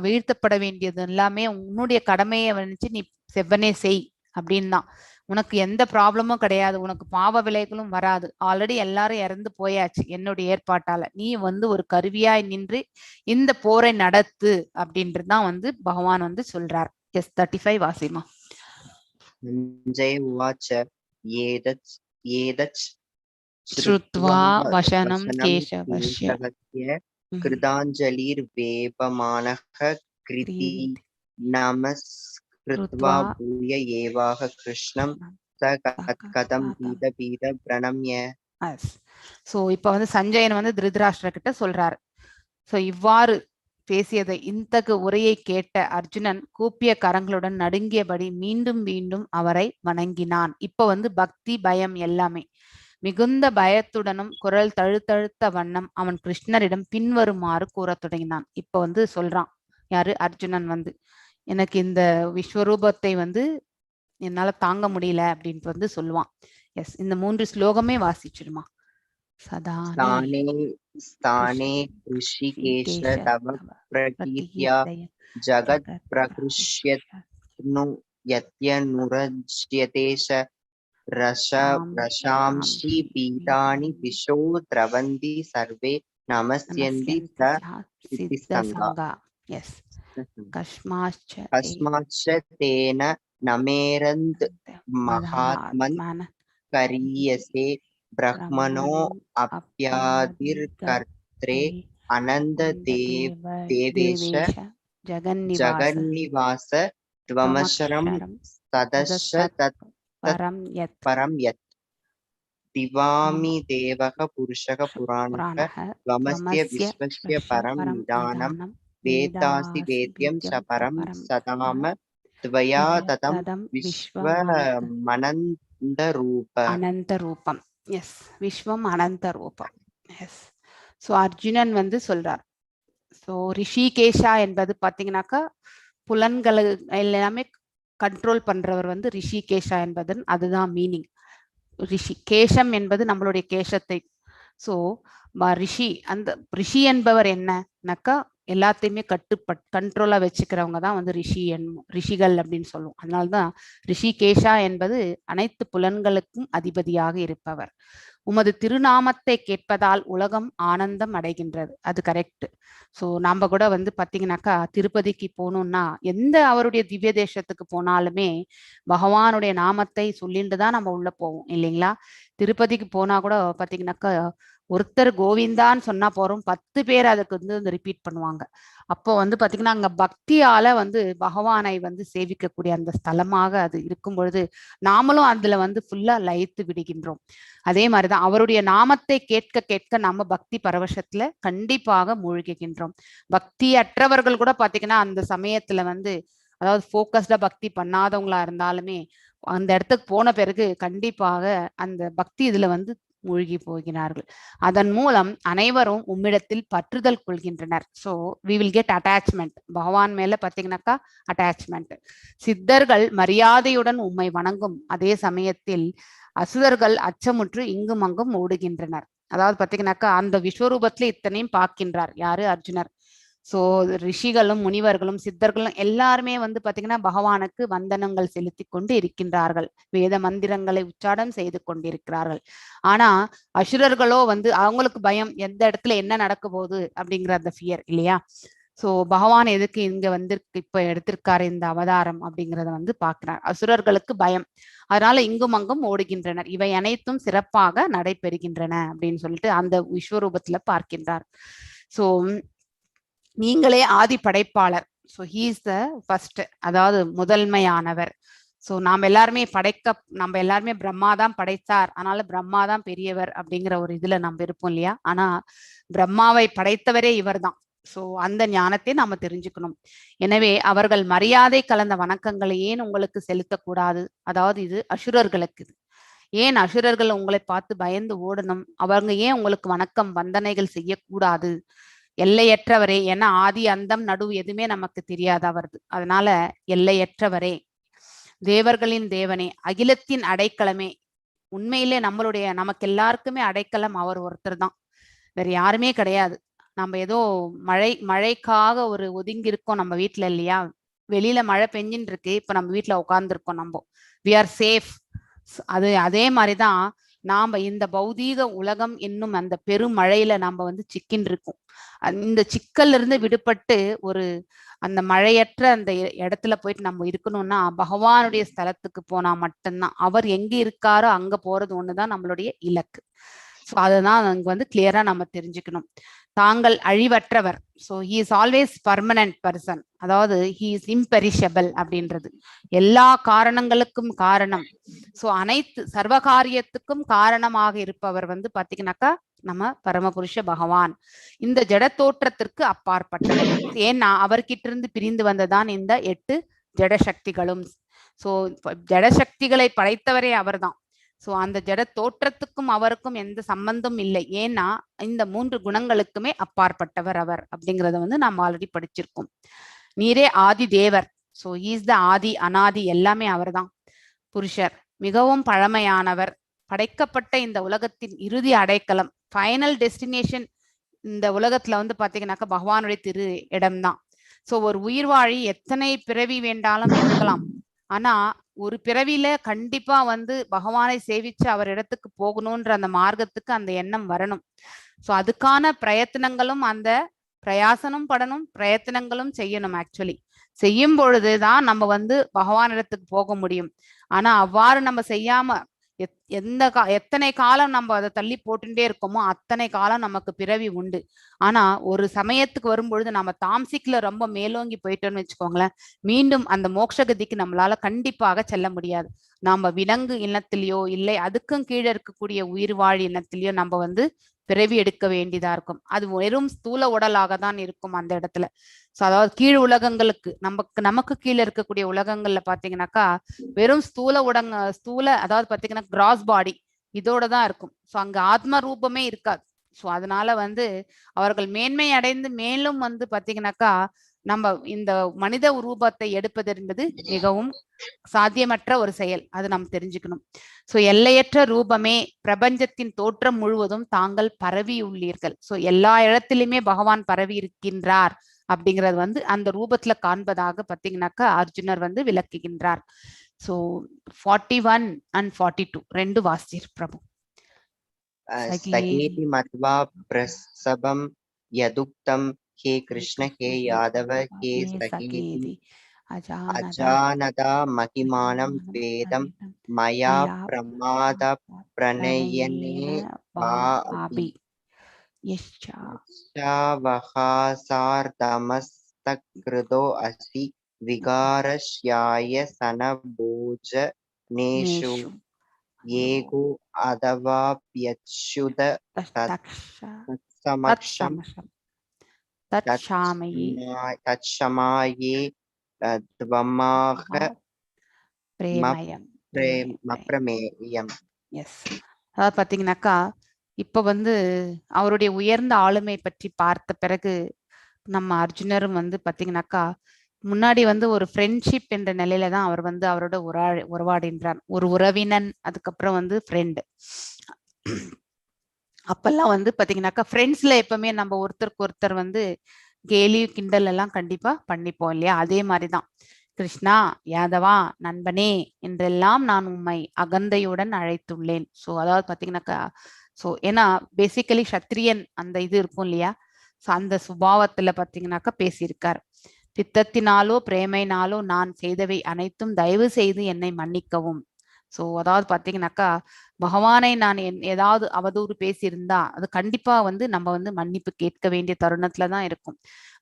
வீழ்த்தப்பட வேண்டியது எல்லாமே உன்னுடைய கடமையை நினைச்சு நீ செவ்வனே செய் அப்படின்னு தான். உனக்கு எந்த ப்ராப்ளமும் கிடையாது, உனக்கு பாவ விளைகளும் வராது. ஆல்ரெடி எல்லாரும் இறந்து போயாச்சு என்னுடைய ஏற்பாட்டால. நீ வந்து ஒரு கருவியாய் நின்று இந்த போரை நடத்து அப்படின்றதுதான் வந்து பகவான் வந்து சொல்றார். எஸ் 35 வாசிமா. சஞ்சய உவாச்ச ஏதச் ஸ்ருத்வா வசனம் கேசவஸ்ய கிருதாஞ்சலிர் வேபமானஹ கிருதி நமஸ்கிருத்வா பூய ஏவாஹ கிருஷ்ணம் கதம் பீத பிரணம்ய. சோ இப்ப வந்து சஞ்சயன் வந்து திருதராஷ்டிர கிட்ட சொல்றாரு. சோ இவ்வாறு பேசியதை இத்தகு உரையை கேட்ட அர்ஜுனன் கூப்பிய கரங்களுடன் நடுங்கியபடி மீண்டும் மீண்டும் அவரை வணங்கினான். இப்ப பக்தி பயம் எல்லாமே மிகுந்த பயத்துடனும் குரல் தழுத்தழுத்த வண்ணம் அவன் கிருஷ்ணரிடம் பின்வருமாறு கூறத் தொடங்கினான். இப்ப சொல்றான் யாரு அர்ஜுனன் எனக்கு இந்த விஸ்வரூபத்தை என்னால தாங்க முடியல அப்படின்ட்டு சொல்லுவான். எஸ், இந்த 3 ஸ்லோகமே வாசிச்சிடுமா. स्थाने स्थाने ऋषिकेश तव प्रकीर्त्या जगत् प्रकृष्यनु यत्यनुरज्यते रशांसि पीतानि दिशो द्रवन्ति सर्वे नमस्यन्ति सिद्धसंगा. यस, कस्माच्च तेन नमेरन्त महात्मन् करीयसे ब्रह्मणो अप्यादिर्कर्त्रे अनंत देवेश जगन्निवास त्वमक्षरं तदस्य परम यत् दिवामि देवः पुरुषः पुराणः त्वमस्य विश्वस्य परम निदानं वेदासि वेद्यं च परम सदाम त्वया ततं विश्वमनन्त रूपम. எஸ், விஸ்வம் அனந்த ரூபம். எஸ், ஸோ அர்ஜுனன் சொல்றார். ஸோ ரிஷிகேஷா என்பது பார்த்தீங்கன்னாக்கா புலன்களை எல்லாமே கண்ட்ரோல் பண்றவர் ரிஷிகேஷா என்பதன் அதுதான் மீனிங். ரிஷிகேஷம் என்பது நம்மளுடைய கேசத்தை. ஸோ ரிஷி, அந்த ரிஷி என்பவர் என்னன்னாக்கா எல்லாத்தையுமே கண்ட்ரோலா வச்சுக்கிறவங்க தான் ரிஷிகள் அப்படின்னு சொல்லுவோம். அதனால்தான் ரிஷிகேஷா என்பது அனைத்து புலன்களுக்கும் அதிபதியாக இருப்பவர். உமது திருநாமத்தை கேட்பதால் உலகம் ஆனந்தம் அடைகின்றது. அது கரெக்ட். ஸோ நாம கூட பார்த்தீங்கன்னாக்கா திருப்பதிக்கு போகணும்னா எந்த அவருடைய திவ்ய தேசத்துக்கு போனாலுமே பகவானுடைய நாமத்தை சொல்லிட்டு தான் நம்ம உள்ள போவோம் இல்லைங்களா. திருப்பதிக்கு போனா கூட பார்த்தீங்கன்னாக்கா ஒருத்தர் கோவிந்தான்னு சொன்னா போறோம், 10 பேர் அதுக்கு ரிப்பீட் பண்ணுவாங்க. அப்போ பார்த்தீங்கன்னா அங்க பக்தியால பகவானை சேவிக்கக்கூடிய அந்த ஸ்தலமாக அது இருக்கும் பொழுது நாமளும் அதுல ஃபுல்லா லயித்து விடுகின்றோம். அதே மாதிரிதான் அவருடைய நாமத்தை கேட்க கேட்க நம்ம பக்தி பரவசத்துல கண்டிப்பாக மூழ்குகின்றோம். பக்தி அற்றவர்கள் கூட பாத்தீங்கன்னா அந்த சமயத்துல அதாவது போக்கஸ்டா பக்தி பண்ணாதவங்களா இருந்தாலுமே அந்த இடத்துக்கு போன பிறகு கண்டிப்பாக அந்த பக்தி இதுல மூழ்கி போகிறார்கள். அதன் மூலம் அனைவரும் உம்மிடத்தில் பற்றுதல் கொள்கின்றனர். So we will get attachment. Bhagavan மேல பார்த்தீங்கன்னாக்கா அட்டாச்மெண்ட். சித்தர்கள் மரியாதையுடன் உம்மை வணங்கும் அதே சமயத்தில் அசுரர்கள் அச்சமுற்று இங்கும் அங்கும் ஓடுகின்றனர். அதாவது பார்த்தீங்கன்னாக்கா அந்த விஸ்வரூபத்துல இத்தனையும் பார்க்கின்றார் யாரு அர்ஜுனர். ஸோ ரிஷிகளும் முனிவர்களும் சித்தர்களும் எல்லாருமே பார்த்தீங்கன்னா பகவானுக்கு வந்தனங்கள் செலுத்தி கொண்டு இருக்கின்றார்கள். வேத மந்திரங்களை உச்சாடம் செய்து கொண்டிருக்கிறார்கள். ஆனா அசுரர்களோ அவங்களுக்கு பயம், எந்த இடத்துல என்ன நடக்க போகுது அப்படிங்கிற அந்த ஃபியர் இல்லையா. ஸோ பகவான் எதுக்கு இங்க இப்ப எடுத்திருக்காரு இந்த அவதாரம் அப்படிங்கிறத பாக்குறார். அசுரர்களுக்கு பயம், அதனால இங்கும் அங்கும் ஓடுகின்றனர். இவை அனைத்தும் சிறப்பாக நடைபெறுகின்றன அப்படின்னு சொல்லிட்டு அந்த விஸ்வரூபத்துல பார்க்கின்றார். ஸோ நீங்களே ஆதி படைப்பாளர். So he is the first, அதாவது முதன்மையானவர். ஸோ நம்ம எல்லாருமே பிரம்மா தான் படைத்தார், அதனால பிரம்மா தான் பெரியவர் அப்படிங்கிற ஒரு இதுல நம்ம இருப்போம் இல்லையா. ஆனா பிரம்மாவை படைத்தவரே இவர் தான். ஸோ அந்த ஞானத்தை நாம தெரிஞ்சுக்கணும். எனவே அவர்கள் மரியாதை கலந்த வணக்கங்களை ஏன் உங்களுக்கு செலுத்தக்கூடாது? அதாவது இது அசுரர்களுக்கு. ஏன் அசுரர்கள் உங்களை பார்த்து பயந்து ஓடணும்? அவங்க ஏன் உங்களுக்கு வணக்கம் வந்தனைகள் செய்யக்கூடாது? எல்லையற்றவரே, ஏன்னா ஆதி அந்தம் நடுவு எதுவுமே நமக்கு தெரியாது அவரது. அதனால எல்லையற்றவரே, தேவர்களின் தேவனே, அகிலத்தின் அடைக்கலமே. உண்மையிலே நமக்கு எல்லாருக்குமே அடைக்கலம் அவர் ஒருத்தர் தான், வேற யாருமே கிடையாது. நம்ம ஏதோ மழைக்காக ஒரு ஒதுங்கி இருக்கோம் நம்ம வீட்டுல இல்லையா. வெளியில மழை பெஞ்சின்னு இருக்கு, இப்ப நம்ம வீட்டுல உட்கார்ந்துருக்கோம், நம்ம வி ஆர் சேஃப். அதே மாதிரிதான் நாம இந்த பௌதீக உலகம் என்னும் அந்த பெருமழையில நாம சிக்கின்னு இருக்கோம். இந்த சிக்கல்ல இருந்து விடுபட்டு ஒரு அந்த மழையற்ற அந்த இடத்துல போயிட்டு நம்ம இருக்கணும்னா பகவானுடைய ஸ்தலத்துக்கு போனா மட்டும்தான். அவர் எங்க இருக்காரோ அங்க போறது ஒண்ணுதான் நம்மளுடைய இலக்கு. ஸோ அதுதான் அங்க கிளியரா நம்ம தெரிஞ்சுக்கணும். தாங்கள் அழிவற்றவர். So he is always permanent person, அதாவது ஹி இஸ் இம்பெரிஷபிள் அப்படின்றது எல்லா காரணங்களுக்கும் காரணம். ஸோ அனைத்து சர்வகாரியத்துக்கும் காரணமாக இருப்பவர் பாத்தீங்கன்னாக்கா நம்ம பரமபுருஷ பகவான் இந்த ஜட தோற்றத்திற்கு அப்பாற்பட்டவர். ஏன்னா அவர்கிட்ட இருந்து பிரிந்து வந்ததான் இந்த 8 ஜட சக்திகளும். சோ ஜட சக்திகளை படைத்தவரே அவர்தான். சோ அந்த ஜட தோற்றத்துக்கும் அவருக்கும் எந்த சம்பந்தம் இல்லை. ஏன்னா இந்த 3 குணங்களுக்குமே அப்பாற்பட்டவர் அவர் அப்படிங்கறத வந்து நாம் ஆல்ரெடி படிச்சிருக்கோம். நீரே ஆதி தேவர். சோ இஸ் த ஆதி அனாதி எல்லாமே அவர்தான். புருஷர் மிகவும் பழமையானவர். படைக்கப்பட்ட இந்த உலகத்தின் இறுதி அடைக்கலம், ஃபைனல் டெஸ்டினேஷன் இந்த உலகத்துல வந்து பாத்தீங்கன்னாக்கா பகவானுடைய திரு இடம்தான். சோ ஒரு உயிர்வாழி எத்தனை பிறவி வேண்டாலும் எடுக்கலாம். ஆனா ஒரு பிறவியில கண்டிப்பா வந்து பகவானை சேவிச்சு அவர் இடத்துக்கு போகணும்ன்ற அந்த மார்க்கத்துக்கு அந்த எண்ணம் வரணும். சோ அதுக்கான பிரயத்தனங்களும் அந்த பிரயாசனும் படணும், பிரயத்தனங்களும் செய்யணும். ஆக்சுவலி செய்யும் பொழுதுதான் நம்ம வந்து பகவான் இடத்துக்கு போக முடியும். ஆனா அவ்வாறு நம்ம செய்யாம எத்தனை காலம் நம்ம அதை தள்ளி போட்டுட்டே இருக்கோமோ அத்தனை காலம் நமக்கு பிறவி உண்டு. ஆனா ஒரு சமயத்துக்கு வரும்பொழுது நம்ம தாம்சிக்ல ரொம்ப மேலோங்கி போயிட்டோம்னு வச்சுக்கோங்களேன், மீண்டும் அந்த மோட்சகதிக்கு நம்மளால கண்டிப்பாக செல்ல முடியாது. நாம விலங்கு இனத்திலேயோ இல்லை அதுக்கும் கீழே இருக்கக்கூடிய உயிர் வாழ் இனத்திலேயோ நம்ம வந்து பிறவி எடுக்க வேண்டியதா இருக்கும். அது வெறும் ஸ்தூல உடலாக தான் இருக்கும் அந்த இடத்துல. சோ அதாவது கீழ் உலகங்களுக்கு நமக்கு கீழே இருக்கக்கூடிய உலகங்கள்ல பாத்தீங்கன்னாக்கா வெறும் ஸ்தூல அதாவது பாத்தீங்கன்னா கிராஸ் பாடி இதோட தான் இருக்கும். சோ அங்க ஆத்ம ரூபமே இருக்காது. சோ அதனால வந்து அவர்கள் மேன்மை அடைந்து மேலும் வந்து பாத்தீங்கன்னாக்கா நம்ம இந்த மனித ரூபத்தை எடுப்பது என்பது மிகவும் சாத்தியமற்ற ஒரு செயல். அது நாம் தெரிஞ்சுக்கணும். சோ எல்லையற்ற ரூபமே, பிரபஞ்சத்தின் தோற்றம் முழுவதும் தாங்கள் பரவி உள்ளீர்கள். சோ எல்லா இடத்திலுமே பகவான் பரவி இருக்கின்றார் அப்படிங்கிறது வந்து அந்த ரூபத்துல காண்பதாக பாத்தீங்கன்னாக்கா அர்ஜுனர் வந்து விளக்குகின்றார். சோ 41 and 42 ரெண்டு வாசிர் பிரபு. சகேதி மத்வா பிரசபம் யதுக்தம் ஹே கிருஷ்ண ஹே யாதவ ஹே சகேதி அஜானதா மகிமானம் வேதம் மயா பிரமாத பிரணயனே பாபி யச்சாவஹாசார்தமஸ்தக்ருதோ அஸ்தி விகாரஷ்யாய சனபோஜ நேஷு ஏகோ அதவாப்யச்சுத தத்சமக்ஷம் தத்ஷமாயே துவமாக மப்ரமேயம். எஸ், அதாவது பாத்தீங்கன்னாக்கா இப்ப வந்து அவருடைய உயர்ந்த ஆளுமை பற்றி பார்த்த பிறகு நம்ம அர்ஜுனரும் வந்து பாத்தீங்கன்னாக்கா முன்னாடி வந்து ஒரு ஃப்ரெண்ட்ஷிப் என்ற நிலையில தான் அவர் வந்து அவரோட உறவாடின்றார். ஒரு உறவினன், அதுக்கப்புறம் வந்து ஃப்ரெண்டு. அப்பெல்லாம் வந்து பாத்தீங்கன்னாக்கா ஃப்ரெண்ட்ஸ்ல எப்பவுமே நம்ம ஒருத்தருக்கு ஒருத்தர் வந்து கேலி கிண்டல் எல்லாம் கண்டிப்பா பண்ணிப்போம் இல்லையா? அதே மாதிரிதான் கிருஷ்ணா, யாதவா, நண்பனே என்றெல்லாம் நான் உம்மை அகந்தையுடன் அழைத்துள்ளேன். சோ அதாவது பாத்தீங்கன்னாக்கா சோ ஏன்னா பேசிக்கலி சத்திரியன் அந்த இது இருக்கும் இல்லையா? சோ அந்த சுபாவத்துல பாத்தீங்கன்னாக்கா பேசியிருக்கார். சித்தத்தினாலோ பிரேமைனாலோ நான் செய்தவை அனைத்தும் தயவு செய்து என்னை மன்னிக்கவும். சோ அதாவது பாத்தீங்கன்னாக்கா பகவானை நான் ஏதாவது அவதூறு பேசியிருந்தா அது கண்டிப்பா வந்து நம்ம வந்து மன்னிப்பு கேட்க வேண்டிய தருணத்துலதான் இருக்கும்.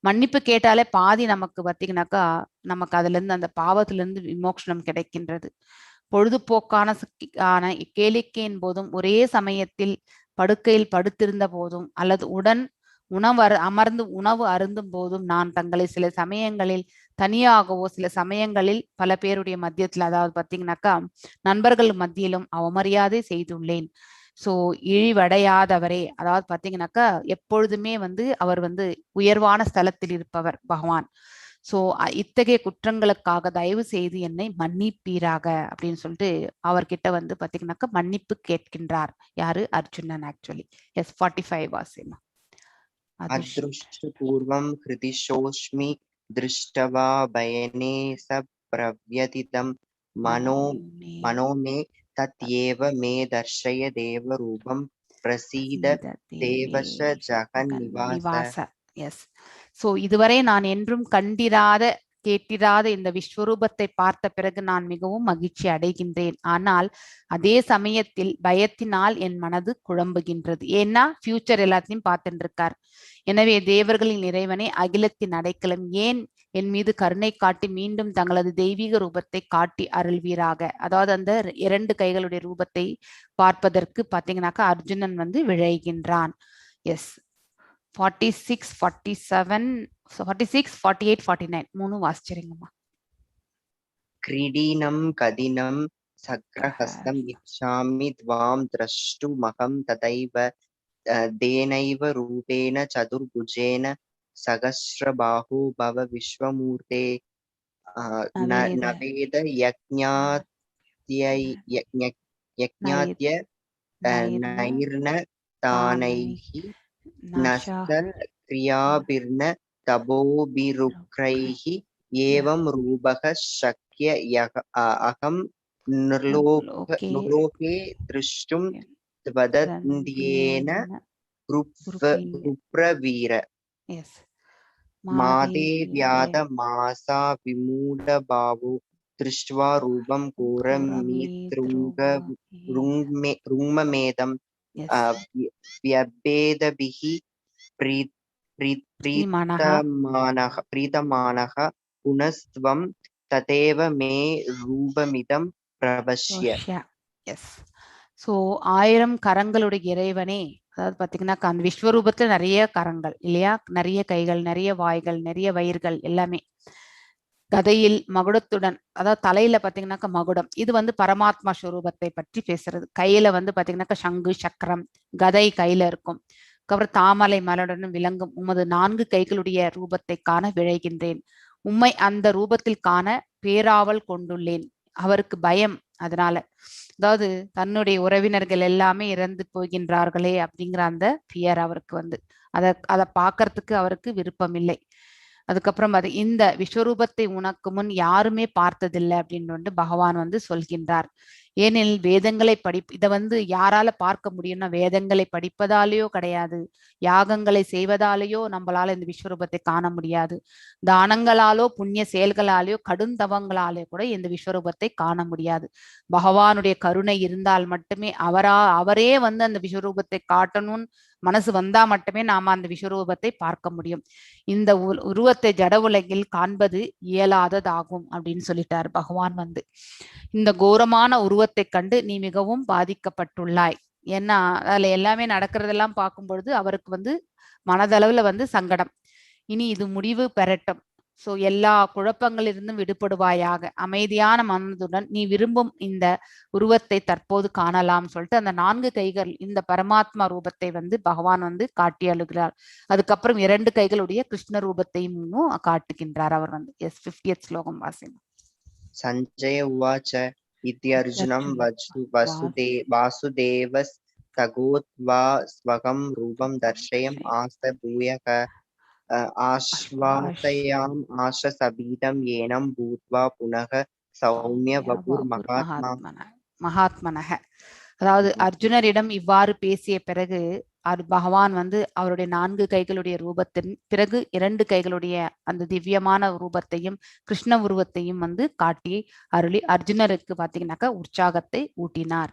மன்னிப்பு கேட்டாலே பாதி நமக்கு பாத்தீங்கன்னாக்கா நமக்கு அதுல இருந்து அந்த பாவத்துல இருந்து விமோசனம் கிடைக்கின்றது. பொழுதுபோக்கான கேளிக்கையின் போதும், ஒரே சமயத்தில் படுக்கையில் படுத்திருந்த போதும், அல்லது அமர்ந்து உணவு அருந்தும் போதும் நான் தங்களை சில சமயங்களில் தனியாகவோ சில சமயங்களில் பல பேருடைய மத்தியத்துல அதாவது பாத்தீங்கன்னாக்கா நண்பர்கள் மத்தியிலும் அவமரியாதை செய்துள்ளேன். சோ இழிவடையாதவரே, அதாவது பாத்தீங்கன்னாக்கா எப்பொழுதுமே வந்து அவர் வந்து உயர்வான ஸ்தலத்தில் இருப்பவர் பகவான். சோ இத்தகைய குற்றங்களுக்காக தயவு செய்து என்னை மன்னிப்பீராக அப்படின்னு சொல்லிட்டு அவர்கிட்ட வந்து பாத்தீங்கன்னாக்கா மன்னிப்பு கேட்கின்றார். யாரு? அர்ஜுனன். ஆக்சுவலி எஸ் 45 வாசிமா. அத்ருஷ்டபூர்வம் ஹிருதிஷோஷ்மி திருஷ்டவா பயனே சப்ரவ்யதிதம் மனோமே தத் ஏவ மே தர்ஷய தேவ ரூபம் பிரசீத தேவச ஜகன் நிவாச. எஸ், சோ இதுவரை நான் என்றும் கேட்டிராத இந்த விஸ்வரூபத்தை பார்த்த பிறகு நான் மிகவும் மகிழ்ச்சி அடைகின்றேன். ஆனால் அதே சமயத்தில் பயத்தினால் என் மனது குழம்புகின்றது. ஏன்னா ஃபியூச்சர் எல்லாத்தையும் பார்த்துட்டு இருக்கார். எனவே தேவர்களின் இறைவனை, அகிலத்தின் அடைக்கலம், ஏன் என் மீது கருணை காட்டி மீண்டும் தங்களது தெய்வீக ரூபத்தை காட்டி அருள்வீராக. அதாவது அந்த 2 கைகளுடைய ரூபத்தை பார்ப்பதற்கு பாத்தீங்கன்னாக்கா அர்ஜுனன் வந்து விழைகின்றான். எஸ், 46, 47, 46, 48, 49 மூணு வாசிச்சிருங்கம்மா. क्रीडीनं कदिनं सग्रहस्तं इच्छामि त्वां द्रष्टुमहं तथैव तेनैव रूपेण चतुर्भुजेन सहस्रबाहो भव विश्वमूर्ते नवेद यज्ञाद्य नैर्न तानैः नस्तल क्रियाभिर्न तपोभिरुग्रैः एवं रूपः शक्य अहं नृलोके दृष्टुं त्वदन्त्येन रुप्रवीर मादेव्याद मासा विमूढभावो दृष्ट्वा रूपं घोरमितृङ्गमेदं व्यभेदभिः प्रीतमानः पुनस्त्वं तदेव मे रूपमिदं प्रपश्य. எஸ், ஸோ 1000 கரங்களுடைய இறைவனே, அதாவது பாத்தீங்கன்னா அந்த விஸ்வரூபத்துல நிறைய கரங்கள் இல்லையா, நிறைய கைகள், நிறைய வாய்கள், நிறைய வயிறுகள் எல்லாமே. கதையில் மகுடத்துடன், அதாவது தலையில பாத்தீங்கன்னாக்கா மகுடம், இது வந்து பரமாத்மா ஸ்வரூபத்தை பற்றி பேசுறது. கையில வந்து பாத்தீங்கன்னாக்கா சங்கு சக்கரம் கதை கையில இருக்கும். அப்புறம் தாமரை மலருடன் விளங்கும் உமது 4 கைகளுடைய ரூபத்தை காண விழைகின்றேன். உம்மை அந்த ரூபத்தில் காண பேராவல் கொண்டுள்ளேன். அவருக்கு பயம், அதனால அதாவது தன்னுடைய உறவினர்கள் எல்லாமே இறந்து போகின்றார்களே அப்படிங்கிற அந்த ஃபியர் அவருக்கு வந்து அதை பார்க்கறதுக்கு அவருக்கு விருப்பம் இல்லை. அதுக்கப்புறம் அது இந்த விஸ்வரூபத்தை உனக்கு முன் யாருமே பார்த்ததில்லை அப்படின்னு வந்து பகவான் வந்து சொல்கின்றார். ஏனெனில் வேதங்களை இதை வந்து யாரால பார்க்க முடியும்னா வேதங்களை படிப்பதாலேயோ கிடையாது, யாகங்களை செய்வதாலேயோ நம்மளால இந்த விஸ்வரூபத்தை காண முடியாது, தானங்களாலோ புண்ணிய செயல்களாலேயோ கடுந்தவங்களாலேயோ கூட இந்த விஸ்வரூபத்தை காண முடியாது. பகவானுடைய கருணை இருந்தால் மட்டுமே அவரே வந்து அந்த விஸ்வரூபத்தை காட்டணும்னு மனசு வந்தா மட்டுமே நாம அந்த விஸ்வரூபத்தை பார்க்க முடியும். இந்த உருவத்தை ஜட உலகில் காண்பது இயலாததாகும் அப்படின்னு சொல்லிட்டார் பகவான் வந்து. இந்த கோரமான உருவத்தை கண்டு நீ மிகவும் பாதிக்கப்பட்டுள்ளாய். ஏன்னா அதுல எல்லாமே நடக்கிறதெல்லாம் பார்க்கும் பொழுது அவருக்கு வந்து மனதளவுல வந்து சங்கடம். இனி இது முடிவு பெறட்டும், சோ எல்லா குழப்பங்களிலிருந்தும் விடுபடுவாயாக, அமைதியான மனதுடன் நீ விரும்பும் இந்த உருவத்தை தற்போது காணலாம் சொல்லிட்டு அந்த 4 கைகள் இந்த பரமாத்மா ரூபத்தை வந்து பகவான் வந்து காட்டி அழுகிறார். அதுக்கப்புறம் 2 கைகளுடைய கிருஷ்ண ரூபத்தையும் காட்டுகின்றார் அவர் வந்து. எஸ், 50th ஸ்லோகம் வாசிங்க. சஞ்சய உவாச்ச இத்யர்ஜுனம் வாசுதேவஸ்தகோத்வா ஸ்வகம் ரூபம் தர்ஷயம் ஆஸ்த பூயக ஆஸ்வாசயாம் ஆஷசபீதம் ஏனம் பூத்வா புனக சௌமிய வபுர் மகாத்மனக. அதாவது அர்ஜுனரிடம் இவ்வாறு பேசிய பிறகு பகவான் வந்து அவருடைய 4 கைகளுடைய ரூபத்தின் பிறகு 2 கைகளுடைய அந்த திவ்யமான ரூபத்தையும் கிருஷ்ண உருவத்தையும் வந்து காட்டி அருளி அர்ஜுனருக்கு பாத்தீங்கன்னாக்கா உற்சாகத்தை ஊட்டினார்.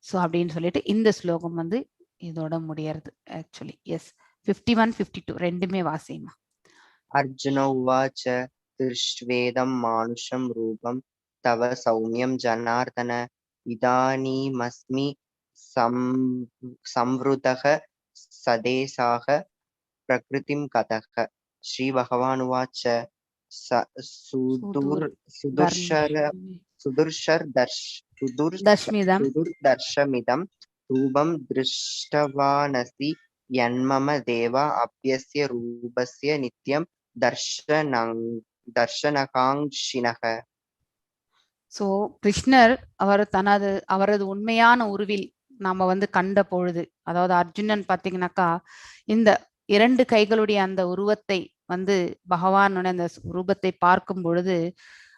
சோ அப்படின்னு சொல்லிட்டு இந்த ஸ்லோகம் வந்து இதோட முடியறது ஆக்சுவலி. எஸ், 51, 52 ரெண்டுமே வாசிமா. அர்ஜுன உவாச்ச திருஷ்வேதம் மானுஷம் ரூபம் தவ சௌமியம் ஜனார்தன இதானீமஸ்மி சம்ருதக சதேசாக பிரகிருதிம் கதக. ஸ்ரீ பகவான் உவாச்ச சுதுர்தர்ஷமிதம் ரூபம் திருஷ்டவானசி யன்மம தேவா அப்யஸ்ய ரூபஸ்ய நித்யம் தர்ஷனகாங்ஷினக. சோ கிருஷ்ணர் அவரது உண்மையான உருவில் நாம வந்து கண்ட பொழுது, அதாவது அர்ஜுனன் பாத்தீங்கன்னாக்கா இந்த 2 கைகளுடைய அந்த உருவத்தை வந்து பகவானுடைய அந்த ரூபத்தை பார்க்கும் பொழுது,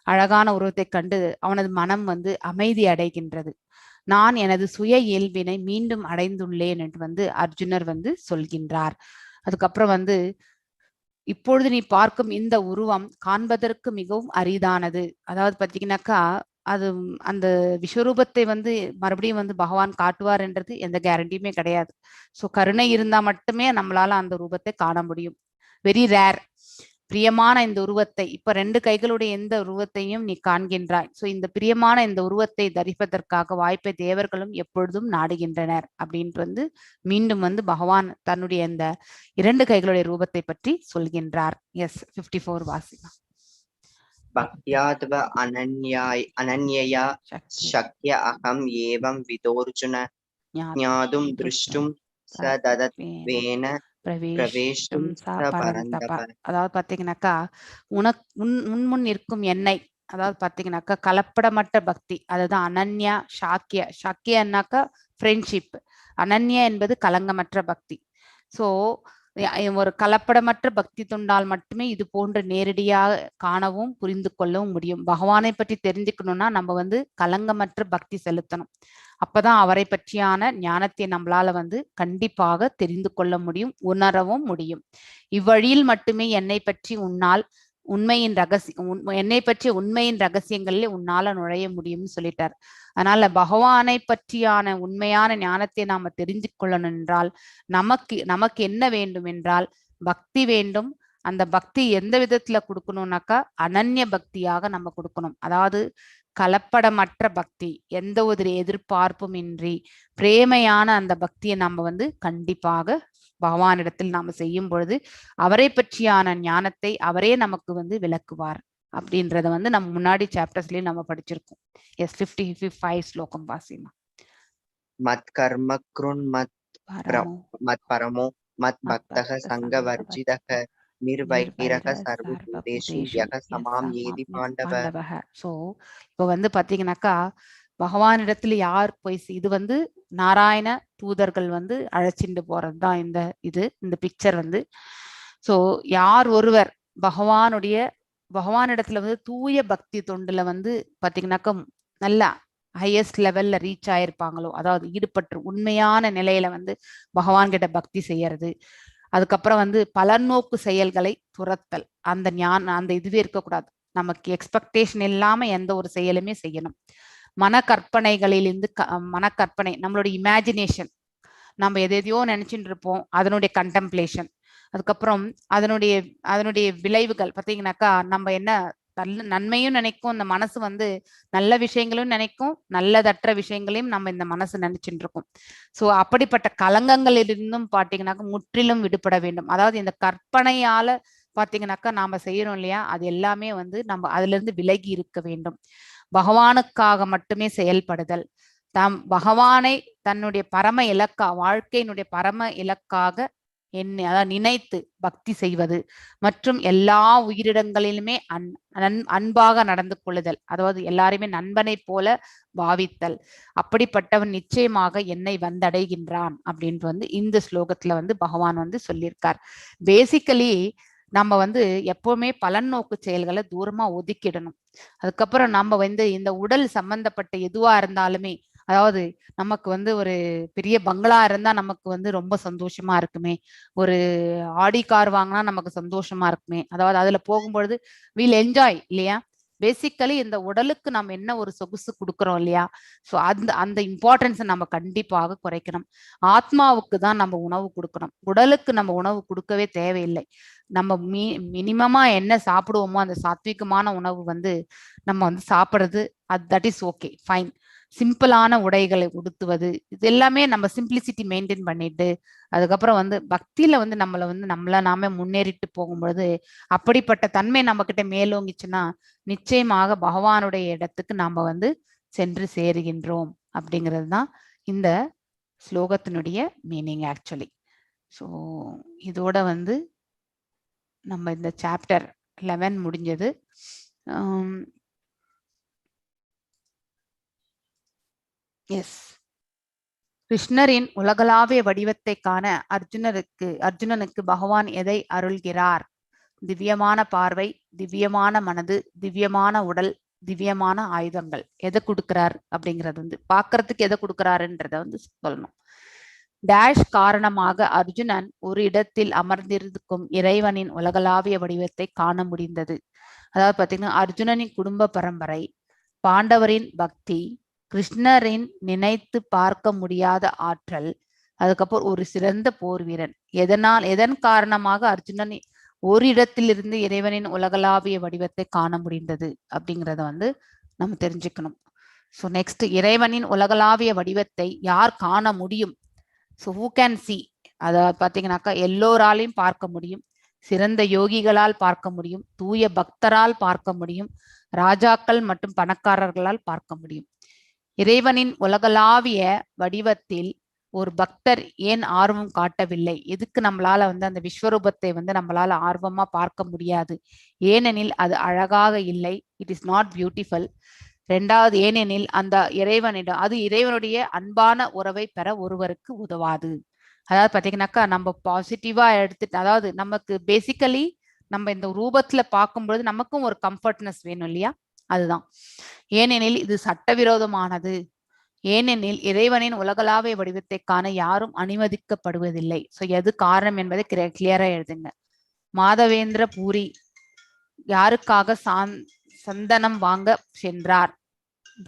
அழகான உருவத்தை கண்டு அவனது மனம் வந்து அமைதி அடைகின்றது. நான் எனது சுய இயல்பினை மீண்டும் அடைந்துள்ளேன் என்று வந்து அர்ஜுனர் வந்து சொல்கின்றார். அதுக்கப்புறம் வந்து இப்பொழுது நீ பார்க்கும் இந்த உருவம் காண்பதற்கு மிகவும் அரிதானது. அதாவது பாத்தீங்கன்னாக்கா அது அந்த விஸ்வரூபத்தை வந்து மறுபடியும் வந்து பகவான் காட்டுவார் என்றது எந்த கேரண்டியுமே கிடையாது. சோ கருணை இருந்தா மட்டுமே நம்மளால அந்த ரூபத்தை காண முடியும். Very rare. பிரியமான இந்த உருவத்தை, இப்ப 2 கைகளுடைய எந்த உருவத்தையும் நீ காண்கின்றாய். சோ இந்த பிரியமான இந்த உருவத்தை தரிப்பதற்காக வாய்ப்பை தேவர்களும் எப்பொழுதும் நாடுகின்றனர் அப்படின்ட்டு வந்து மீண்டும் வந்து பகவான் தன்னுடைய இந்த 2 கைகளுடைய ரூபத்தை பற்றி சொல்கின்றார். எஸ் 54 வாசிமா. பக்த்யாத்வ அனன்யயா சக்ய அகம் ஏவம் விதோர்ஜுன ஞாதும் திருஷ்டும் சததத்வேன பிரவேஷ்டும் சபரந்தப. அதாவது பாத்தீங்கன்னாக்கா உன்முன் இருக்கும் எண்ணெய், அதாவது பாத்தீங்கன்னாக்கா கலப்படமற்ற பக்தி, அதுதான் அனன்யா சாக்கிய. சாக்கியன்னாக்கா ஃப்ரெண்ட்ஷிப், அனன்யா என்பது கலங்கமற்ற பக்தி. சோ ஒரு கலப்படமற்ற பக்தி தொண்டால் மட்டுமே இது போன்ற நேரடியாக காணவும் புரிந்து கொள்ளவும் முடியும். பகவானை பற்றி தெரிஞ்சுக்கணும்னா நம்ம வந்து கலங்கமற்ற பக்தி செலுத்தணும். அப்பதான் அவரை பற்றியான ஞானத்தை நம்மளால வந்து கண்டிப்பாக தெரிந்து கொள்ள முடியும், உணரவும் முடியும். இவ்வழியில் மட்டுமே என்னை பற்றி உண்மையின் ரகசியங்களில் உன்னால நுழைய முடியும்னு சொல்லிட்டார். அதனால பகவானை பற்றியான உண்மையான ஞானத்தை நாம தெரிஞ்சு கொள்ளணும் என்றால் நமக்கு என்ன வேண்டும் என்றால் பக்தி வேண்டும். அந்த பக்தி எந்த விதத்துல கொடுக்கணும்னாக்கா அனன்ய பக்தியாக நம்ம கொடுக்கணும். அதாவது கலப்படமற்ற பக்தி, எந்த ஒரு எதிர்பார்ப்பும் இன்றி பிரேமையான அந்த பக்தியை நம்ம வந்து கண்டிப்பாக பகவானிடத்தில் நாம செய்யும் பொழுது அவரை பற்றியான ஞானத்தை அவரே நமக்கு வந்து விளக்குவார் அப்படின்றத வந்து நம்ம முன்னாடி சாப்டர்ஸ்லயும் நம்ம படிச்சிருக்கோம். எஸ் 55 ஸ்லோகம் வாசிமா. மத் கர்ம க்ருன் மத் பரமோ மத் பக்தக சங்க வர்ஜிதக நிர்வைரக சர்வபூதேஷு யக சமாம் ஏதி பாண்டவ. சோ இப்போ வந்து பாத்தீங்கன்னாக்கா பகவானிடத்துல யார் போய் இது வந்து நாராயண தூதர்கள் வந்து அழைச்சிட்டு போறதுதான் இந்த பிக்சர் வந்து. சோ யார் ஒருவர் பகவானிடத்துல வந்து தூய பக்தி தொண்டுல வந்து பாத்தீங்கன்னாக்கா நல்லா ஹையஸ்ட் லெவல்ல ரீச் ஆயிருப்பாங்களோ, அதாவது ஈடுபட்டு உண்மையான நிலையில வந்து பகவான் கிட்ட பக்தி செய்யறது, அதுக்கப்புறம் வந்து பலநோக்கு செயல்களை துரத்தல், அந்த இதுவே இருக்கக்கூடாது. நமக்கு எக்ஸ்பெக்டேஷன் இல்லாம எந்த ஒரு செயலுமே செய்யணும். மனக்கற்பனை நம்மளுடைய இமேஜினேஷன், நம்ம எதையோ நினைச்சுட்டு இருப்போம், அதனுடைய கண்டெம்ப்ளேஷன், அதுக்கப்புறம் அதனுடைய விளைவுகள் பார்த்தீங்கன்னாக்கா நம்ம என்ன நன்மையும் நினைக்கும், இந்த மனசு வந்து நல்ல விஷயங்களும் நினைக்கும், நல்லதற்ற விஷயங்களையும் நம்ம இந்த மனசு நினைச்சுட்டு இருக்கோம். சோ அப்படிப்பட்ட கலங்கங்களிலிருந்தும் பாத்தீங்கன்னாக்கா முற்றிலும் விடுபட வேண்டும். அதாவது இந்த கற்பனையால பாத்தீங்கன்னாக்கா நாம செய்யறோம் இல்லையா, அது எல்லாமே வந்து நம்ம அதுல இருந்து விலகி இருக்க வேண்டும். பகவானுக்காக மட்டுமே செயல்படுதல், பகவானை தன்னுடைய பரம இலக்கா, வாழ்க்கையினுடைய பரம இலக்காக அதாவது நினைத்து பக்தி செய்வது, மற்றும் எல்லா உயிரிடங்களிலுமே அன்பாக நடந்து கொள்ளுதல், அதாவது எல்லாருமே நண்பனை போல பாவித்தல். அப்படிப்பட்டவன் நிச்சயமாக என்னை வந்தடைகின்றான் அப்படின்ட்டு வந்து இந்த ஸ்லோகத்துல வந்து பகவான் வந்து சொல்லியிருக்கார். பேசிக்கலி நம்ம வந்து எப்பவுமே பலன் நோக்கு செயல்களை தூரமா ஒதுக்கிடணும். அதுக்கப்புறம் நம்ம வந்து இந்த உடல் சம்பந்தப்பட்ட எதுவா இருந்தாலுமே, அதாவது நமக்கு வந்து ஒரு பெரிய பங்களா இருந்தா நமக்கு வந்து ரொம்ப சந்தோஷமா இருக்குமே, ஒரு ஆடி கார் வாங்கினா நமக்கு சந்தோஷமா இருக்குமே, அதாவது அதுல போகும்பொழுது வீல் என்ஜாய் இல்லையா. பேசிக்கலி இந்த உடலுக்கு நம்ம என்ன ஒரு சொகுசு கொடுக்குறோம் இல்லையா, ஸோ அந்த இம்பார்ட்டன்ஸை நம்ம கண்டிப்பாக குறைக்கணும். ஆத்மாவுக்கு தான் நம்ம உணவு கொடுக்கணும், உடலுக்கு நம்ம உணவு கொடுக்கவே தேவையில்லை. நம்ம மினிமமா என்ன சாப்பிடுவோமோ அந்த சாத்விகமான உணவு வந்து நம்ம வந்து சாப்பிட்றது, தட் இஸ் ஓகே, ஃபைன். சிம்பிளான உடைகளை உடுத்துவது, இது எல்லாமே நம்ம சிம்பிளிசிட்டி மெயின்டைன் பண்ணிட்டு அதுக்கப்புறம் வந்து பக்தியில வந்து நம்மள நாம முன்னேறிட்டு போகும்பொழுது அப்படிப்பட்ட தன்மை நம்ம கிட்ட மேலோங்கிச்சுன்னா நிச்சயமாக பகவானுடைய இடத்துக்கு நாம வந்து சென்று சேருகின்றோம் அப்படிங்கிறது தான் இந்த ஸ்லோகத்தினுடைய மீனிங் ஆக்சுவலி. ஸோ இதோட வந்து நம்ம இந்த சாப்டர் 11 முடிஞ்சது. எஸ், கிருஷ்ணரின் உலகளாவிய வடிவத்தை காண அர்ஜுனனுக்கு பகவான் எதை அருள்கிறார்? திவ்யமான பார்வை, திவ்யமான மனது, திவ்யமான உடல், திவ்யமான ஆயுதங்கள். எதை கொடுக்கிறார் அப்படிங்கிறது வந்து பார்க்கறதுக்கு எதை கொடுக்கிறாருன்றத வந்து சொல்லணும். டேஷ் காரணமாக அர்ஜுனன் ஒரு இடத்தில் அமர்ந்திருக்கும் இறைவனின் உலகளாவிய வடிவத்தை காண முடிந்தது. அதாவது பார்த்தீங்கன்னா அர்ஜுனனின் குடும்ப பரம்பரை, பாண்டவரின் பக்தி, கிருஷ்ணரின் நினைத்து பார்க்க முடியாத ஆற்றல், அதுக்கப்புறம் ஒரு சிறந்த போர் வீரன். எதன் காரணமாக அர்ஜுனன் ஓரிடத்திலிருந்து இறைவனின் உலகளாவிய வடிவத்தை காண முடிந்தது அப்படிங்கிறத வந்து நம்ம தெரிஞ்சுக்கணும். ஸோ நெக்ஸ்ட், இறைவனின் உலகளாவிய வடிவத்தை யார் காண முடியும்? So who can see? அதை பார்த்தீங்கன்னாக்கா எல்லோராலையும் பார்க்க முடியும். சிறந்த யோகிகளால் பார்க்க முடியும், தூய பக்தரால் பார்க்க முடியும், ராஜாக்கள் மற்றும் பணக்காரர்களால் பார்க்க முடியும். இறைவனின் உலகளாவிய வடிவத்தில் ஒரு பக்தர் ஏன் ஆர்வம் காட்டவில்லை? எதுக்கு நம்மளால வந்து அந்த விஸ்வரூபத்தை வந்து நம்மளால ஆர்வமா பார்க்க முடியாது? ஏனெனில் அது அழகாக இல்லை, இட் இஸ் நாட் பியூட்டிஃபுல். ரெண்டாவது, ஏனெனில் அந்த இறைவனிடம் அது இறைவனுடைய அன்பான உறவை பெற ஒருவருக்கு உதவாது. அதாவது பாத்தீங்கன்னாக்கா நம்ம பாசிட்டிவா எடுத்துட்டு, அதாவது நமக்கு பேசிக்கலி நம்ம இந்த ரூபத்துல பார்க்கும்பொழுது நமக்கும் ஒரு கம்ஃபர்ட்னஸ் வேணும் இல்லையா? அதுதான். ஏனெனில் இது சட்டவிரோதமானது. ஏனெனில் இறைவனின் உலகளாவிய வடிவத்தை காண யாரும் அனுமதிக்கப்படுவதில்லை. ஸோ எது காரணம் என்பதை கிளியரா எழுதுங்க. மாதவேந்திர பூரி யாருக்காக சந்தனம் வாங்க சென்றார்?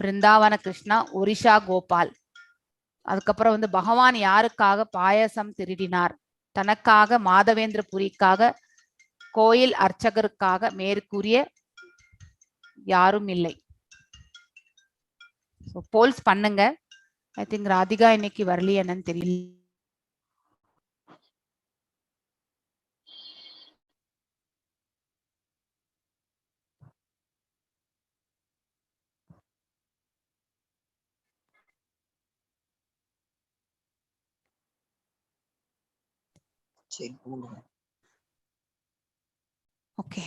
பிருந்தாவன கிருஷ்ணா, ஒரிஷா கோபால். அதுக்கப்புறம் வந்து பகவான் யாருக்காக பாயசம் திருடினார்? தனக்காக, மாதவேந்திர புரிக்காக, கோயில் அர்ச்சகருக்காக, மேற்கூறிய யாரும் இல்லை. போல்ஸ் பண்ணுங்க. ஐ திங்க் ராதிகா இன்னைக்கு வரலையே, என்னன்னு தெரியல. ஓகே.